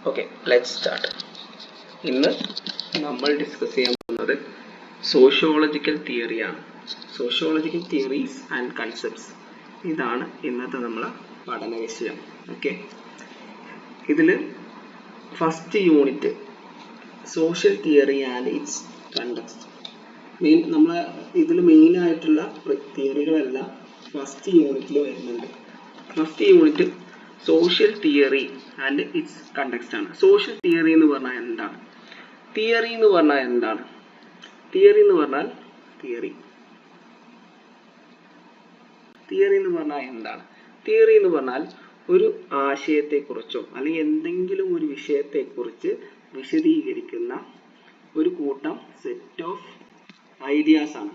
Okay, let's start. ഇന്ന് നമ്മൾ discuss ചെയ്യാൻ പോകുന്നത് സോഷ്യോളജിക്കൽ തിയറിയാണ്. സോഷ്യോളജിക്കൽ തിയറീസ് ആൻഡ് കൺസെപ്റ്റ്സ്, ഇതാണ് ഇന്നത്തെ നമ്മളെ പഠന വിഷയം. ഓക്കെ, ഇതിൽ first unit social theory and its context. നമ്മളെ ഇതിൽ മെയിനായിട്ടുള്ള തിയറികളെല്ലാം ഫസ്റ്റ് യൂണിറ്റിൽ വരുന്നുണ്ട്. First unit social theory and its context ആണ്. സോഷ്യൽ തിയറി എന്ന് പറഞ്ഞാൽ എന്താണ്? തിയറി എന്ന് പറഞ്ഞാൽ എന്താണ്? തിയറി എന്ന് പറഞ്ഞാൽ എന്താണ്? തിയറി എന്ന് പറഞ്ഞാൽ ഒരു ആശയത്തെക്കുറിച്ചോ അല്ലെങ്കിൽ എന്തെങ്കിലും ഒരു വിഷയത്തെക്കുറിച്ച് വിശദീകരിക്കുന്ന ഒരു കൂട്ടം സെറ്റ് ഓഫ് ഐഡിയാസ് ആണ്.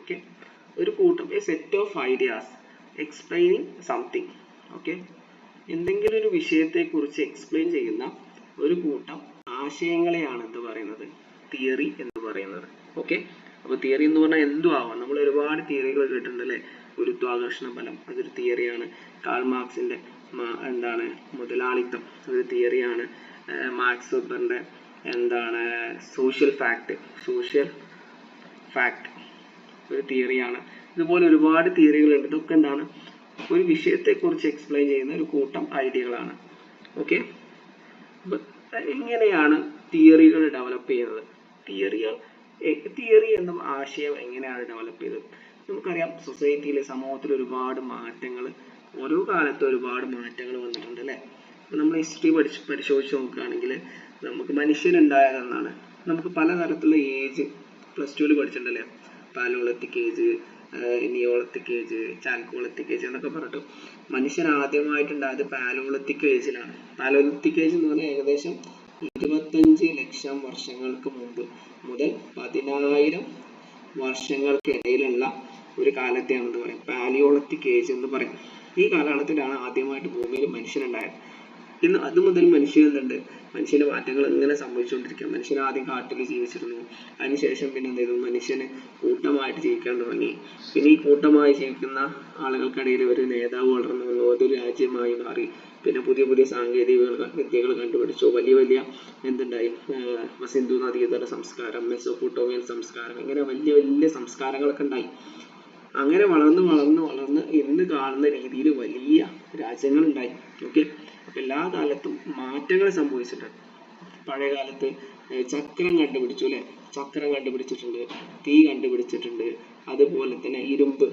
ഓക്കെ, ഒരു കൂട്ടം set of ideas explaining something. Okay, എന്തെങ്കിലും ഒരു വിഷയത്തെക്കുറിച്ച് എക്സ്പ്ലെയിൻ ചെയ്യുന്ന ഒരു കൂട്ടം ആശയങ്ങളെയാണ് എന്ത് പറയുന്നത്? തിയറി എന്ന് പറയുന്നത്. ഓക്കെ, അപ്പോൾ തിയറി എന്ന് പറഞ്ഞാൽ എന്തും ആവാം. നമ്മൾ ഒരുപാട് തിയറികൾ കേട്ടിട്ടുണ്ട് അല്ലേ? ഗുരുത്വാകർഷണ ബലം അതൊരു തിയറിയാണ്. കാൾ മാർക്സിന്റെ മുതലാളിത്തം ഒരു തിയറിയാണ്. മാർക്സ് വെബറിന്റെ സോഷ്യൽ ഫാക്ട് ഒരു തിയറിയാണ്. ഇതുപോലെ ഒരുപാട് തിയറികളുണ്ട്. ഇതൊക്കെ എന്താണ്? ഒരു വിഷയത്തെക്കുറിച്ച് എക്സ്പ്ലെയിൻ ചെയ്യുന്ന ഒരു കൂട്ടം ഐഡിയകളാണ്. ഓക്കെ, അപ്പൊ എങ്ങനെയാണ് തിയറികൾ ഡെവലപ്പ് ചെയ്യുന്നത്? തിയറി എന്ന ആശയം എങ്ങനെയാണ് ഡെവലപ്പ് ചെയ്തത്? നമുക്കറിയാം, സൊസൈറ്റിയിലെ സമൂഹത്തിൽ ഒരുപാട് മാറ്റങ്ങൾ, ഓരോ കാലത്തും ഒരുപാട് മാറ്റങ്ങൾ വന്നിട്ടുണ്ട് അല്ലേ? നമ്മൾ ഹിസ്റ്ററി പരിശോധിച്ച് നോക്കുകയാണെങ്കിൽ നമുക്ക് മനുഷ്യനുണ്ടായതെന്നാണ്. നമുക്ക് പലതരത്തിലുള്ള ഏജ് പ്ലസ് ടുവിൽ പഠിച്ചിട്ടുണ്ടല്ലേ? Paleolithic age, neolithic age, chalcolithic age എന്നൊക്കെ പറഞ്ഞിട്ട് മനുഷ്യൻ ആദ്യമായിട്ടുണ്ടായത് പാലോളിത്തിക് ഏജിലാണ്. പാലോളിത്തിക് ഏജ് എന്ന് പറഞ്ഞാൽ ഏകദേശം 25 ലക്ഷം വർഷങ്ങൾക്ക് മുമ്പ് മുതൽ 10,000 വർഷങ്ങൾക്കിടയിലുള്ള ഒരു കാലത്തെയാണ് എന്ത് പറയും? പാലിയോളിത്തിക് ഏജ് എന്ന് പറയും. ഈ കാലഘട്ടത്തിലാണ് ആദ്യമായിട്ട് ഭൂമിയിൽ മനുഷ്യനുണ്ടായത്. ഇന്ന് അത് മുതൽ മനുഷ്യന്റെ മാറ്റങ്ങൾ ഇങ്ങനെ സംഭവിച്ചുകൊണ്ടിരിക്കുക. മനുഷ്യൻ ആദ്യം കാട്ടിൽ ജീവിച്ചിരുന്നു. അതിനുശേഷം പിന്നെ എന്ത് ചെയ്തു? മനുഷ്യന് കൂട്ടമായിട്ട് ജീവിക്കാൻ തുടങ്ങി. പിന്നെ ഈ കൂട്ടമായി ജീവിക്കുന്ന ആളുകൾക്കിടയിൽ ഒരു നേതാവ് വളർന്നു വന്നു. അതൊരു രാജ്യമായി മാറി. പിന്നെ പുതിയ സാങ്കേതിക വിദ്യകൾ കണ്ടുപിടിച്ചു. വലിയ എന്തുണ്ടായി? സിന്ധു നദീതട സംസ്കാരം, മെസോപ്പൊട്ടേമിയൻ സംസ്കാരം, ഇങ്ങനെ വലിയ സംസ്കാരങ്ങളൊക്കെ ഉണ്ടായി. അങ്ങനെ വളർന്ന് ഇന്ന് കാണുന്ന രീതിയിൽ വലിയ രാജ്യങ്ങൾ ഉണ്ടായി. ഓക്കെ, എല്ലാ കാലത്തും മാറ്റങ്ങൾ സംഭവിച്ചിട്ടുണ്ട്. പഴയ കാലത്ത് ചക്രം കണ്ടുപിടിച്ചു അല്ലെ? ചക്രം കണ്ടുപിടിച്ചിട്ടുണ്ട്, തീ കണ്ടുപിടിച്ചിട്ടുണ്ട്, അതുപോലെ തന്നെ ഇരുമ്പ്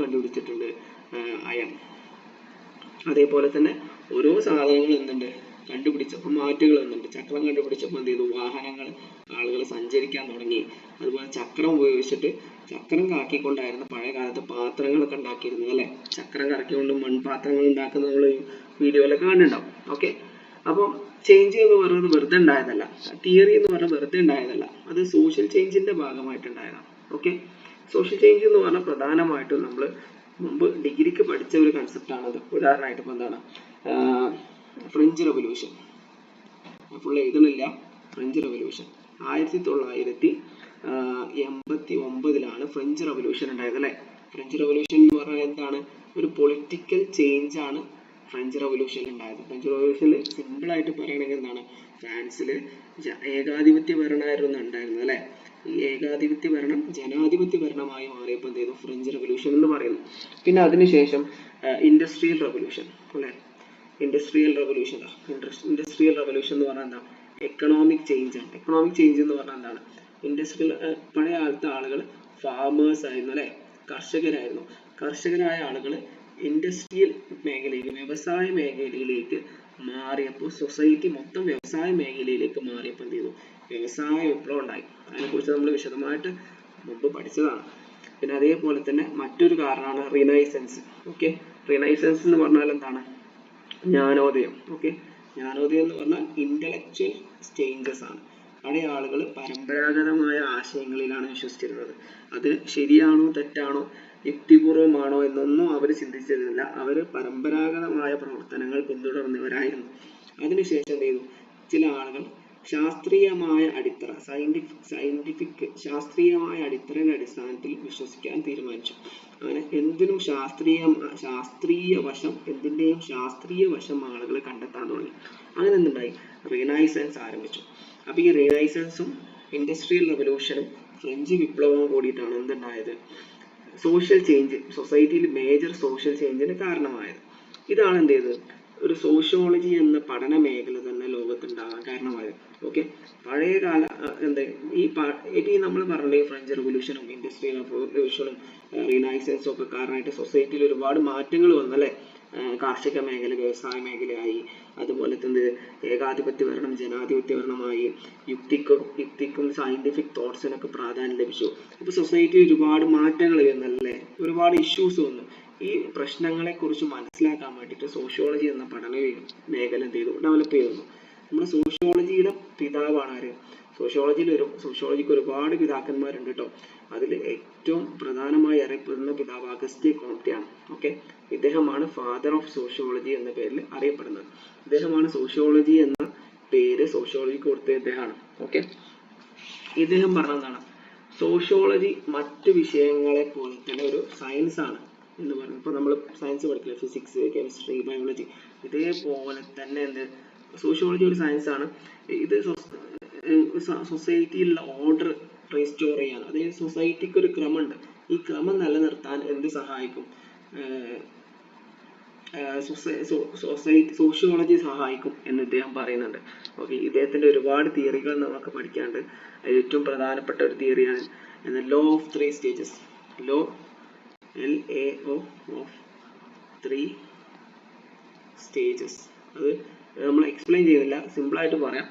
കണ്ടുപിടിച്ചിട്ടുണ്ട്, അയൺ. അതേപോലെ തന്നെ ഓരോ സാധനങ്ങൾ എന്തുണ്ട്? കണ്ടുപിടിച്ചപ്പോൾ മാറ്റങ്ങൾ വന്നിട്ടുണ്ട്. ചക്രം കണ്ടുപിടിച്ചപ്പോൾ എന്ത് ചെയ്തു? വാഹനങ്ങൾ, ആളുകൾ സഞ്ചരിക്കാൻ തുടങ്ങി. അതുപോലെ ചക്രം ഉപയോഗിച്ചിട്ട് ചക്രം കറക്കിക്കൊണ്ടായിരുന്നു പഴയ കാലത്ത് പാത്രങ്ങളൊക്കെ ഉണ്ടാക്കിയിരുന്നത് അല്ലെ? ചക്രം കറക്കിക്കൊണ്ട് മൺപാത്രങ്ങൾ ഉണ്ടാക്കുന്നത് നമ്മൾ വീഡിയോയിലൊക്കെ കണ്ടിട്ടുണ്ടാവും. ഓക്കെ, അപ്പം ചേഞ്ച് എന്ന് പറയുന്നത് വെറുതെ ഉണ്ടായതല്ല. തിയറി എന്ന് പറഞ്ഞാൽ വെറുതെ ഉണ്ടായതല്ല. അത് സോഷ്യൽ ചേഞ്ചിന്റെ ഭാഗമായിട്ടുണ്ടായതാണ്. ഓക്കെ, സോഷ്യൽ ചേഞ്ച് എന്ന് പറഞ്ഞാൽ പ്രധാനമായിട്ടും നമ്മൾ മുമ്പ് ഡിഗ്രിക്ക് പഠിച്ച ഒരു കൺസെപ്റ്റാണത്. ഉദാഹരണമായിട്ട് ഇപ്പം എന്താണ്? French revolution. ഫുൾ എഴുതണില്ല. ഫ്രഞ്ച് റെവല്യൂഷൻ 1989 ഫ്രഞ്ച് റെവല്യൂഷൻ ഉണ്ടായത് അല്ലെ? ഫ്രഞ്ച് റെവല്യൂഷൻ എന്ന് പറഞ്ഞാൽ എന്താണ്? ഒരു പൊളിറ്റിക്കൽ ചേഞ്ച് ആണ് ഫ്രഞ്ച് റെവല്യൂഷനിൽ ഉണ്ടായത്. ഫ്രഞ്ച് റെവല്യൂഷനിൽ സിമ്പിൾ ആയിട്ട് പറയുകയാണെങ്കിൽ എന്താണ്? ഫ്രാൻസിൽ ഏകാധിപത്യ ഭരണമായിരുന്നു ഉണ്ടായിരുന്നത് അല്ലെ? ഈ ഏകാധിപത്യ ഭരണം ജനാധിപത്യ ഭരണമായി മാറിയപ്പോൾ എന്ത് ചെയ്തു? ഫ്രഞ്ച് റെവല്യൂഷൻ എന്ന് പറയുന്നു. പിന്നെ അതിനുശേഷം ഇൻഡസ്ട്രിയൽ റെവല്യൂഷൻ അല്ലെ? ഇൻഡസ്ട്രിയൽ റെവല്യൂഷൻ എന്ന് പറഞ്ഞാൽ എന്താ? എക്കണോമിക് ചേഞ്ച് ആണ്. എക്കണോമിക് ചേഞ്ച് എന്ന് പറഞ്ഞാൽ എന്താണ്? പഴയ കാലത്തെ ആളുകൾ ഫാമേഴ്സ് ആയിരുന്നു അല്ലെ? കർഷകരായ ആളുകൾ ഇൻഡസ്ട്രിയൽ മേഖലയിൽ, വ്യവസായ മേഖലയിലേക്ക് മാറിയപ്പോൾ സൊസൈറ്റി മൊത്തം വ്യവസായ മേഖലയിലേക്ക് മാറിയപ്പോൾ എന്ത് ചെയ്തു? വ്യവസായ വിപ്ലവം ഉണ്ടായി. അതിനെക്കുറിച്ച് നമ്മൾ വിശദമായിട്ട് മുമ്പ് പഠിച്ചതാണ്. പിന്നെ അതേപോലെ തന്നെ മറ്റൊരു കാരണമാണ് റിനൈസൻസ്. ഓക്കെ, റിനൈസൻസ് എന്ന് പറഞ്ഞാൽ എന്താണ്? ജ്ഞാനോദയം. ഓക്കെ, ജ്ഞാനോദയം എന്ന് പറഞ്ഞാൽ ഇന്റലക്ച്വൽ ചേഞ്ചസ് ആണ്. പഴയ ആളുകൾ പരമ്പരാഗതമായ ആശയങ്ങളിലാണ് വിശ്വസിച്ചിരുന്നത്. അത് ശരിയാണോ തെറ്റാണോ യുക്തിപൂർവമാണോ എന്നൊന്നും അവർ ചിന്തിച്ചിരുന്നില്ല. അവർ പരമ്പരാഗതമായ പ്രവർത്തനങ്ങൾ പിന്തുടർന്നവരായിരുന്നു. അതിനുശേഷം എന്ത് ചെയ്തു? ചില ആളുകൾ ശാസ്ത്രീയമായ അടിത്തറ ശാസ്ത്രീയമായ അടിത്തറയുടെ അടിസ്ഥാനത്തിൽ വിശ്വസിക്കാൻ തീരുമാനിച്ചു. അങ്ങനെ എന്തിനും എന്തിന്റെയും ശാസ്ത്രീയ വശം ആളുകൾ കണ്ടെത്താൻ തുടങ്ങി. അങ്ങനെ എന്തുണ്ടായി? റിനൈസൻസ് ആരംഭിച്ചു. അപ്പൊ ഈ റിനൈസൻസും ഇൻഡസ്ട്രിയൽ റെവല്യൂഷനും ഫ്രഞ്ച് വിപ്ലവവും കൂടിയിട്ടാണ് എന്തുണ്ടായത്? സോഷ്യൽ ചേഞ്ച്, സൊസൈറ്റിയിൽ മേജർ സോഷ്യൽ ചേഞ്ചിന് കാരണമായത്. ഇതാണ് എന്ത് ചെയ്തത്? ഒരു സോഷ്യോളജി എന്ന പഠന മേഖല തന്നെ ലോകത്തുണ്ടാകാൻ കാരണമായത്. ഓക്കെ, പഴയ കാല ഈ നമ്മൾ പറഞ്ഞ ഫ്രഞ്ച് റെവല്യൂഷനും ഇൻഡസ്ട്രിയൽ റെവല്യൂഷനും റിനൈസൻസും ഒക്കെ കാരണമായിട്ട് സൊസൈറ്റിയിൽ ഒരുപാട് മാറ്റങ്ങൾ വന്നു അല്ലെ. കാർഷിക മേഖല വ്യവസായ മേഖലയായി, അതുപോലെ തന്നെ ഏകാധിപത്യ ഭരണം ജനാധിപത്യ ഭരണമായി, യുക്തിക്കും സയന്റിഫിക് തോട്ട്സിനൊക്കെ പ്രാധാന്യം ലഭിച്ചു. അപ്പൊ സൊസൈറ്റിയിൽ ഒരുപാട് മാറ്റങ്ങൾ വരുന്നല്ലേ, ഒരുപാട് ഇഷ്യൂസ് വന്നു. ഈ പ്രശ്നങ്ങളെ കുറിച്ച് മനസ്സിലാക്കാൻ വേണ്ടിയിട്ട് സോഷ്യോളജി എന്ന പഠന മേഖല എന്ത് ചെയ്തു? ഡെവലപ്പ് ചെയ്തു. നമ്മുടെ സോഷ്യോളജിയുടെ പിതാവാണ് ആര്? സോഷ്യോളജിക്ക് ഒരുപാട് പിതാക്കന്മാരുണ്ട് കേട്ടോ. അതിൽ ഏറ്റവും പ്രധാനമായി അറിയപ്പെടുന്ന പിതാവ് അഗസ്റ്റേ കോംതെയാണ്. ഓക്കെ, ഇദ്ദേഹമാണ് ഫാദർ ഓഫ് സോഷ്യോളജി എന്ന പേരിൽ അറിയപ്പെടുന്നത്. ഇദ്ദേഹമാണ് സോഷ്യോളജി എന്ന പേര് സോഷ്യോളജിക്ക് കൊടുത്ത ഇദ്ദേഹമാണ്. ഓക്കെ, ഇദ്ദേഹം പറഞ്ഞതാണ് സോഷ്യോളജി മറ്റു വിഷയങ്ങളെ പോലെ തന്നെ ഒരു സയൻസ് ആണ് എന്ന് പറഞ്ഞു. ഇപ്പൊ നമ്മൾ സയൻസ് പഠിക്കില്ല, ഫിസിക്സ്, കെമിസ്ട്രി, ബയോളജി, ഇതേപോലെ തന്നെ സോഷ്യോളജി ഒരു സയൻസ് ആണ്. ഇത് സൊസൈറ്റിയിലുള്ള ഓർഡർ റീസ്റ്റോർ ചെയ്യാൻ, അതായത് സൊസൈറ്റിക്ക് ഒരു ക്രമമുണ്ട്, ഈ ക്രമം നിലനിർത്താൻ എന്ത് സഹായിക്കും? സോഷ്യോളജി സഹായിക്കും എന്ന് ഇദ്ദേഹം പറയുന്നുണ്ട്. ഓക്കെ, ഇദ്ദേഹത്തിന്റെ ഒരുപാട് തിയറികൾ നമുക്ക് പഠിക്കാനുണ്ട്. ഏറ്റവും പ്രധാനപ്പെട്ട ഒരു തിയറിയാണ് law of 3 stages. LAO of 3 stages. അത് നമ്മൾ എക്സ്പ്ലെയിൻ ചെയ്യുന്നില്ല, സിമ്പിൾ ആയിട്ട് പറയാം.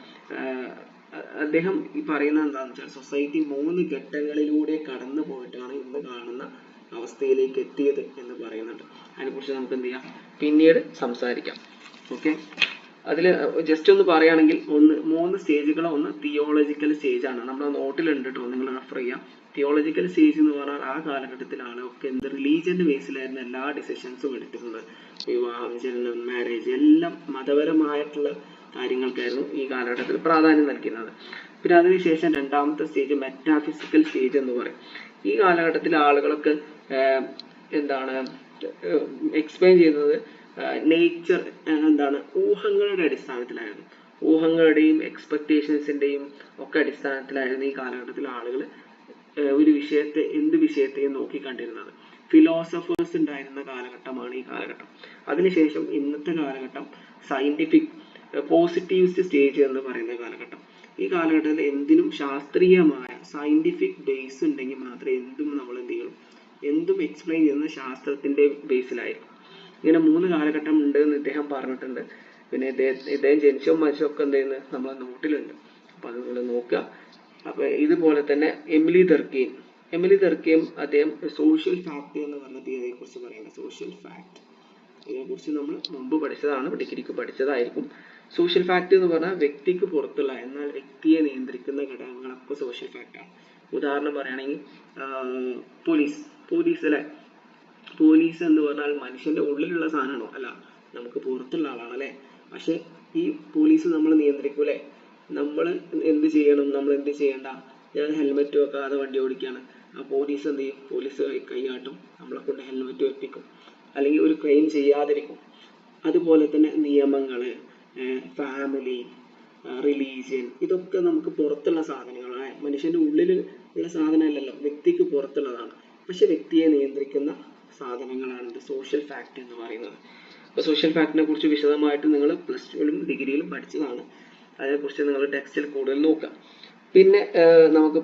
അദ്ദേഹം ഈ പറയുന്നത് എന്താണെന്ന് വെച്ചാൽ സൊസൈറ്റി 3 ഘട്ടങ്ങളിലൂടെ കടന്നു പോയിട്ടാണ് ഇന്ന് കാണുന്ന അവസ്ഥയിലേക്ക് എത്തിയത് എന്ന് പറയുന്നുണ്ട്. അതിനെക്കുറിച്ച് നമുക്ക് എന്ത് ചെയ്യാം, പിന്നീട് സംസാരിക്കാം. ഓക്കെ, അതിൽ ജസ്റ്റ് ഒന്ന് പറയുകയാണെങ്കിൽ 3 സ്റ്റേജുകൾ. ഒന്ന് തിയോളജിക്കൽ സ്റ്റേജ് ആണ്, നമ്മുടെ നോട്ടിലുണ്ട് കേട്ടോ, നിങ്ങൾ റെഫർ ചെയ്യാം. തിയോളജിക്കൽ സ്റ്റേജ് എന്ന് പറഞ്ഞാൽ ആ കാലഘട്ടത്തിലാണ് ഒക്കെ റിലീജിയന്റെ ബേസിലായിരുന്നു എല്ലാ ഡിസിഷൻസും എടുത്തിരുന്നത്. വിവാഹം, ജനനം, മാരേജ് എല്ലാം മതപരമായിട്ടുള്ള കാര്യങ്ങൾക്കായിരുന്നു ഈ കാലഘട്ടത്തിൽ പ്രാധാന്യം നൽകുന്നത്. പിന്നെ അതിനുശേഷം രണ്ടാമത്തെ സ്റ്റേജ് മെറ്റാഫിസിക്കൽ സ്റ്റേജ് എന്ന് പറയും. ഈ കാലഘട്ടത്തിൽ ആളുകളൊക്കെ എക്സ്പ്ലെയിൻ ചെയ്യുന്നത് നേച്ചർ ഊഹങ്ങളുടെ അടിസ്ഥാനത്തിലായിരുന്നു. ഊഹങ്ങളുടെയും എക്സ്പെക്ടേഷൻസിന്റെയും ഒക്കെ അടിസ്ഥാനത്തിലായിരുന്നു ഈ കാലഘട്ടത്തിൽ ആളുകൾ എന്ത് വിഷയത്തെയും നോക്കിക്കണ്ടിരുന്നത്. ഫിലോസഫേഴ്സ് ഉണ്ടായിരുന്ന കാലഘട്ടമാണ് ഈ കാലഘട്ടം. അതിനുശേഷം ഇന്നത്തെ കാലഘട്ടം സയന്റിഫിക് പോസിറ്റിവിസ്റ്റ് സ്റ്റേജ് എന്ന് പറയുന്ന കാലഘട്ടം. ഈ കാലഘട്ടത്തിൽ എന്തിനും ശാസ്ത്രീയമായ സയന്റിഫിക് ബേസ് ഉണ്ടെങ്കിൽ മാത്രമേ നമ്മൾ എന്തും എക്സ്പ്ലെയിൻ ചെയ്യുന്നത് ശാസ്ത്രത്തിന്റെ ബേസിലായിരിക്കും. ഇങ്ങനെ 3 കാലഘട്ടം ഉണ്ട് എന്ന് ഇദ്ദേഹം പറഞ്ഞിട്ടുണ്ട്. പിന്നെ ഇദ്ദേഹം ജനിച്ചോ മരിച്ചോ ഒക്കെ എന്ത് ചെയ്യുന്നത് നമ്മളെ നോട്ടിലുണ്ട്, അപ്പൊ അത് നിങ്ങൾ നോക്കുക. അപ്പൊ ഇതുപോലെ തന്നെ എമിലി ദർക്കെയിം അദ്ദേഹം സോഷ്യൽ ഫാക്ട് എന്ന് പറഞ്ഞ തിയറിയെ കുറിച്ച് പറയുന്നത്. സോഷ്യൽ ഫാക്ട് ഇതിനെക്കുറിച്ച് നമ്മൾ മുമ്പ് പഠിച്ചതാണ്, ഡിഗ്രിക്ക് പഠിച്ചതായിരിക്കും. സോഷ്യൽ ഫാക്ട് എന്ന് പറഞ്ഞാൽ വ്യക്തിക്ക് പുറത്തുള്ള എന്നാൽ വ്യക്തിയെ നിയന്ത്രിക്കുന്ന ഘടകങ്ങളൊക്കെ സോഷ്യൽ ഫാക്ട് ആണ്. ഉദാഹരണം പറയുകയാണെങ്കിൽ പോലീസ് അല്ലെ, പോലീസ് എന്ന് പറഞ്ഞാൽ മനുഷ്യന്റെ ഉള്ളിലുള്ള സാധനമാണോ? അല്ല, നമുക്ക് പുറത്തുള്ള ആളാണ് അല്ലെ. പക്ഷെ ഈ പോലീസ് നമ്മൾ നിയന്ത്രിക്കൂലേ, നമ്മൾ എന്ത് ചെയ്യണം, നമ്മൾ എന്ത് ചെയ്യണ്ട. ഞാൻ ഹെൽമെറ്റ് വെക്കാതെ വണ്ടി ഓടിക്കുകയാണ്, ആ പോലീസ് എന്ത് ചെയ്യും? പോലീസ് കൈകാട്ടും, നമ്മളെ കൊണ്ട് ഹെൽമെറ്റ് വെപ്പിക്കും, അല്ലെങ്കിൽ ഒരു ക്രൈം ചെയ്യാതിരിക്കും. അതുപോലെ തന്നെ നിയമങ്ങള്, ഫാമിലി, റിലീജിയൻ, ഇതൊക്കെ നമുക്ക് പുറത്തുള്ള സാധനങ്ങളാണ്. മനുഷ്യന്റെ ഉള്ളിൽ ഉള്ള സാധനമല്ലല്ലോ, വ്യക്തിക്ക് പുറത്തുള്ളതാണ്. പക്ഷെ വ്യക്തിയെ നിയന്ത്രിക്കുന്ന സാധനങ്ങളാണ് സോഷ്യൽ ഫാക്ട് എന്ന് പറയുന്നത്. അപ്പൊ സോഷ്യൽ ഫാക്ടിനെ കുറിച്ച് വിശദമായിട്ട് നിങ്ങൾ പ്ലസ് ടുവിലും ഡിഗ്രിയിലും പഠിച്ചതാണ്. അതിനെക്കുറിച്ച് നിങ്ങൾ ടെക്സ്റ്റിൽ കൂടുതൽ നോക്കാം. പിന്നെ നമുക്ക്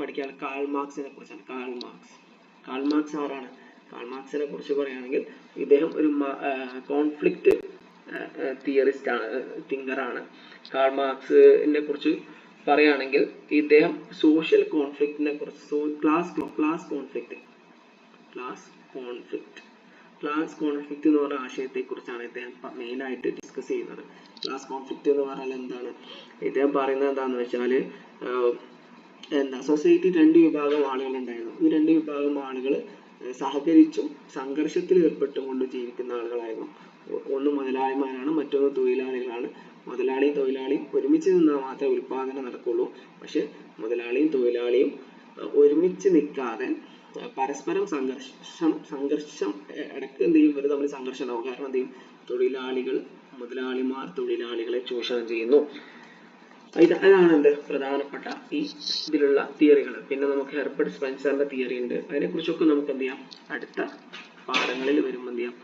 പഠിക്കാൻ കാൾ മാർക്സിനെ കുറിച്ചാണ്. കാൾ മാർക്സ് ആരാണ്? കാൾ മാർക്സിനെ കുറിച്ച് പറയുകയാണെങ്കിൽ ഇദ്ദേഹം ഒരു കോൺഫ്ലിക്റ്റ് തിയറിസ്റ്റ് ആണ്, തിങ്കറാണ്. കാൾ മാർക്സിനെ കുറിച്ച് പറയുകയാണെങ്കിൽ ഇദ്ദേഹം സോഷ്യൽ കോൺഫ്ലിക്റ്റിനെ കുറിച്ച്, ക്ലാസ് കോൺഫ്ലിക്റ്റ് എന്ന് പറഞ്ഞ ആശയത്തെ കുറിച്ചാണ് ഇദ്ദേഹം മെയിൻ ആയിട്ട് ഡിസ്കസ് ചെയ്യുന്നത്. ക്ലാസ് കോൺഫ്ലിക്റ്റ് എന്ന് പറഞ്ഞാൽ എന്താണ്? ഇദ്ദേഹം പറയുന്നത് എന്താണെന്ന് വെച്ചാൽ സൊസൈറ്റി 2 വിഭാഗം ആളുകൾ ഉണ്ടായിരുന്നു. ഈ 2 വിഭാഗം ആളുകൾ സഹകരിച്ചും സംഘർഷത്തിൽ ഏർപ്പെട്ടും കൊണ്ട് ജീവിക്കുന്ന ആളുകളായിരുന്നു. ഒന്ന് മുതലാളിമാരാണ്, മറ്റൊന്ന് തൊഴിലാളികളാണ്. മുതലാളിയും തൊഴിലാളിയും ഒരുമിച്ച് നിന്നാൽ മാത്രമേ ഉൽപാദനം നടക്കുള്ളൂ. പക്ഷെ മുതലാളിയും തൊഴിലാളിയും ഒരുമിച്ച് നിൽക്കാതെ പരസ്പരം സംഘർഷം ഇടയ്ക്ക് എന്ത് ചെയ്യും, ഇവർ തമ്മിൽ സംഘർഷം ഉണ്ടാവും. കാരണം എന്ത് ചെയ്യും, മുതലാളിമാർ തൊഴിലാളികളെ ചൂഷണം ചെയ്യുന്നു. അതാണ് എന്ത് പ്രധാനപ്പെട്ട ഈ ഇതിലുള്ള തിയറികൾ. പിന്നെ നമുക്ക് ഹെർബർട്ട് സ്പെൻസറിന്റെ തിയറി ഉണ്ട്. അതിനെക്കുറിച്ചൊക്കെ നമുക്ക് എന്ത് ചെയ്യാം, അടുത്ത പാഠങ്ങളിൽ വരുമ്പോൾ എന്ത് ചെയ്യാം,